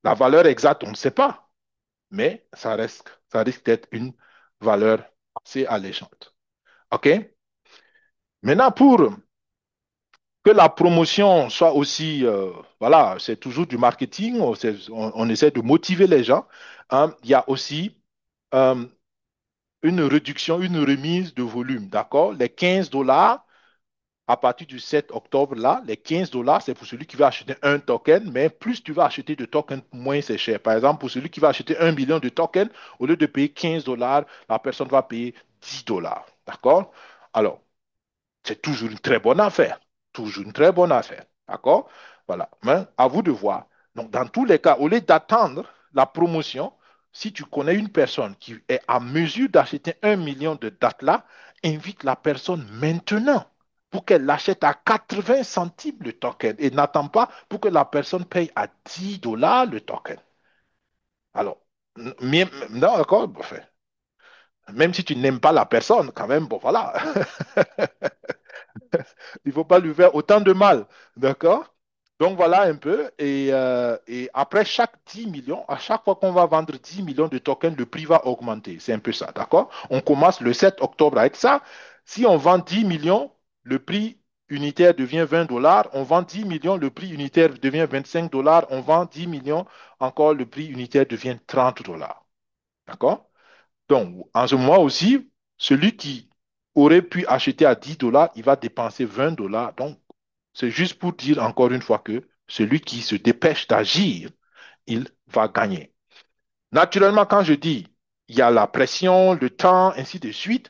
La valeur exacte, on ne sait pas, mais ça risque d'être une valeur assez alléchante. OK? Maintenant, pour que la promotion soit aussi, voilà, c'est toujours du marketing, on essaie de motiver les gens. Hein. Il y a aussi euh, une réduction, une remise de volume, d'accord? Les 15 dollars, à partir du 7 octobre, là, les 15 dollars, c'est pour celui qui va acheter un token, mais plus tu vas acheter de tokens, moins c'est cher. Par exemple, pour celui qui va acheter 1 million de tokens, au lieu de payer 15 dollars, la personne va payer 10 dollars. D'accord? Alors, c'est toujours une très bonne affaire. Toujours une très bonne affaire. D'accord? Voilà. Mais à vous de voir. Donc, dans tous les cas, au lieu d'attendre la promotion, si tu connais une personne qui est à mesure d'acheter 1 million de dates là, invite la personne maintenant pour qu'elle l'achète à 80 centimes le token et n'attends pas pour que la personne paye à 10 dollars le token. Alors, non, d'accord, enfin, même si tu n'aimes pas la personne, quand même, bon, voilà. Il ne faut pas lui faire autant de mal. D'accord? Donc voilà un peu. Et après chaque 10 millions, à chaque fois qu'on va vendre 10 millions de tokens, le prix va augmenter. C'est un peu ça. D'accord? On commence le 7 octobre avec ça. Si on vend 10 millions, le prix unitaire devient 20 dollars. On vend 10 millions, le prix unitaire devient 25 dollars. On vend 10 millions, encore le prix unitaire devient 30 dollars. D'accord? Donc, en ce moment aussi, celui qui aurait pu acheter à 10 dollars, il va dépenser 20 dollars. Donc, c'est juste pour dire encore une fois que celui qui se dépêche d'agir, il va gagner. Naturellement, quand je dis il y a la pression, le temps, ainsi de suite,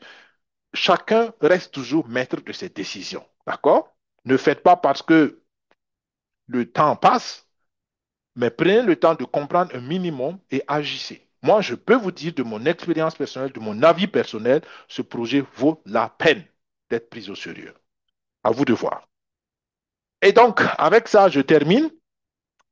chacun reste toujours maître de ses décisions. D'accord? Ne faites pas parce que le temps passe, mais prenez le temps de comprendre un minimum et agissez. Moi, je peux vous dire de mon expérience personnelle, de mon avis personnel, ce projet vaut la peine d'être pris au sérieux. À vous de voir. Et donc, avec ça, je termine.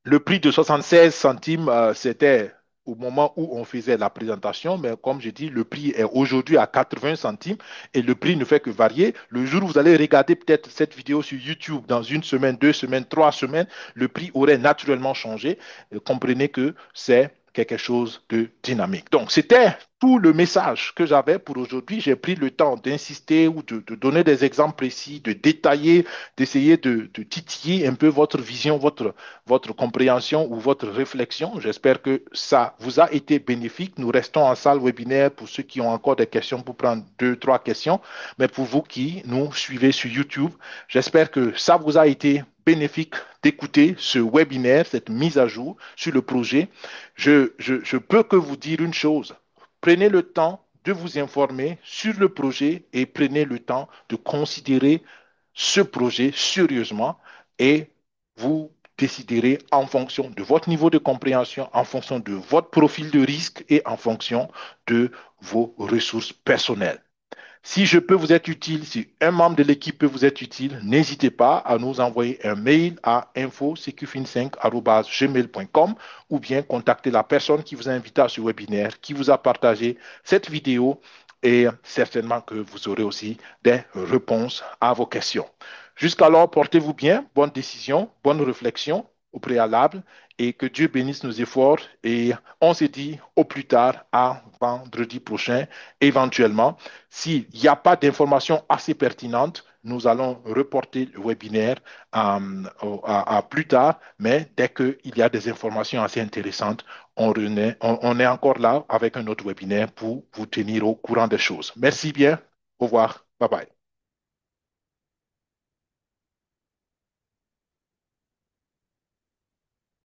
Le prix de 76 centimes, c'était au moment où on faisait la présentation, mais comme je dis, le prix est aujourd'hui à 80 centimes et le prix ne fait que varier. Le jour où vous allez regarder peut-être cette vidéo sur YouTube dans une semaine, 2 semaines, 3 semaines, le prix aurait naturellement changé. Comprenez que c'est quelque chose de dynamique. Donc, c'était tout le message que j'avais pour aujourd'hui. J'ai pris le temps d'insister ou de donner des exemples précis, de détailler, d'essayer de titiller un peu votre vision, votre compréhension ou votre réflexion. J'espère que ça vous a été bénéfique. Nous restons en salle webinaire pour ceux qui ont encore des questions pour prendre 2, 3 questions. Mais pour vous qui nous suivez sur YouTube, j'espère que ça vous a été bénéfique d'écouter ce webinaire, cette mise à jour sur le projet. Je peux que vous dire une chose. Prenez le temps de vous informer sur le projet et prenez le temps de considérer ce projet sérieusement et vous déciderez en fonction de votre niveau de compréhension, en fonction de votre profil de risque et en fonction de vos ressources personnelles. Si je peux vous être utile, si un membre de l'équipe peut vous être utile, n'hésitez pas à nous envoyer un mail à info-secufin5@gmail.com ou bien contacter la personne qui vous a invité à ce webinaire, qui vous a partagé cette vidéo et certainement que vous aurez aussi des réponses à vos questions. Jusqu'alors, portez-vous bien, bonne décision, bonne réflexion au préalable et que Dieu bénisse nos efforts et on se dit au plus tard à vendredi prochain éventuellement. S'il n'y a pas d'informations assez pertinentes, nous allons reporter le webinaire à plus tard, mais dès qu'il y a des informations assez intéressantes, on est encore là avec un autre webinaire pour vous tenir au courant des choses. Merci bien. Au revoir. Bye bye.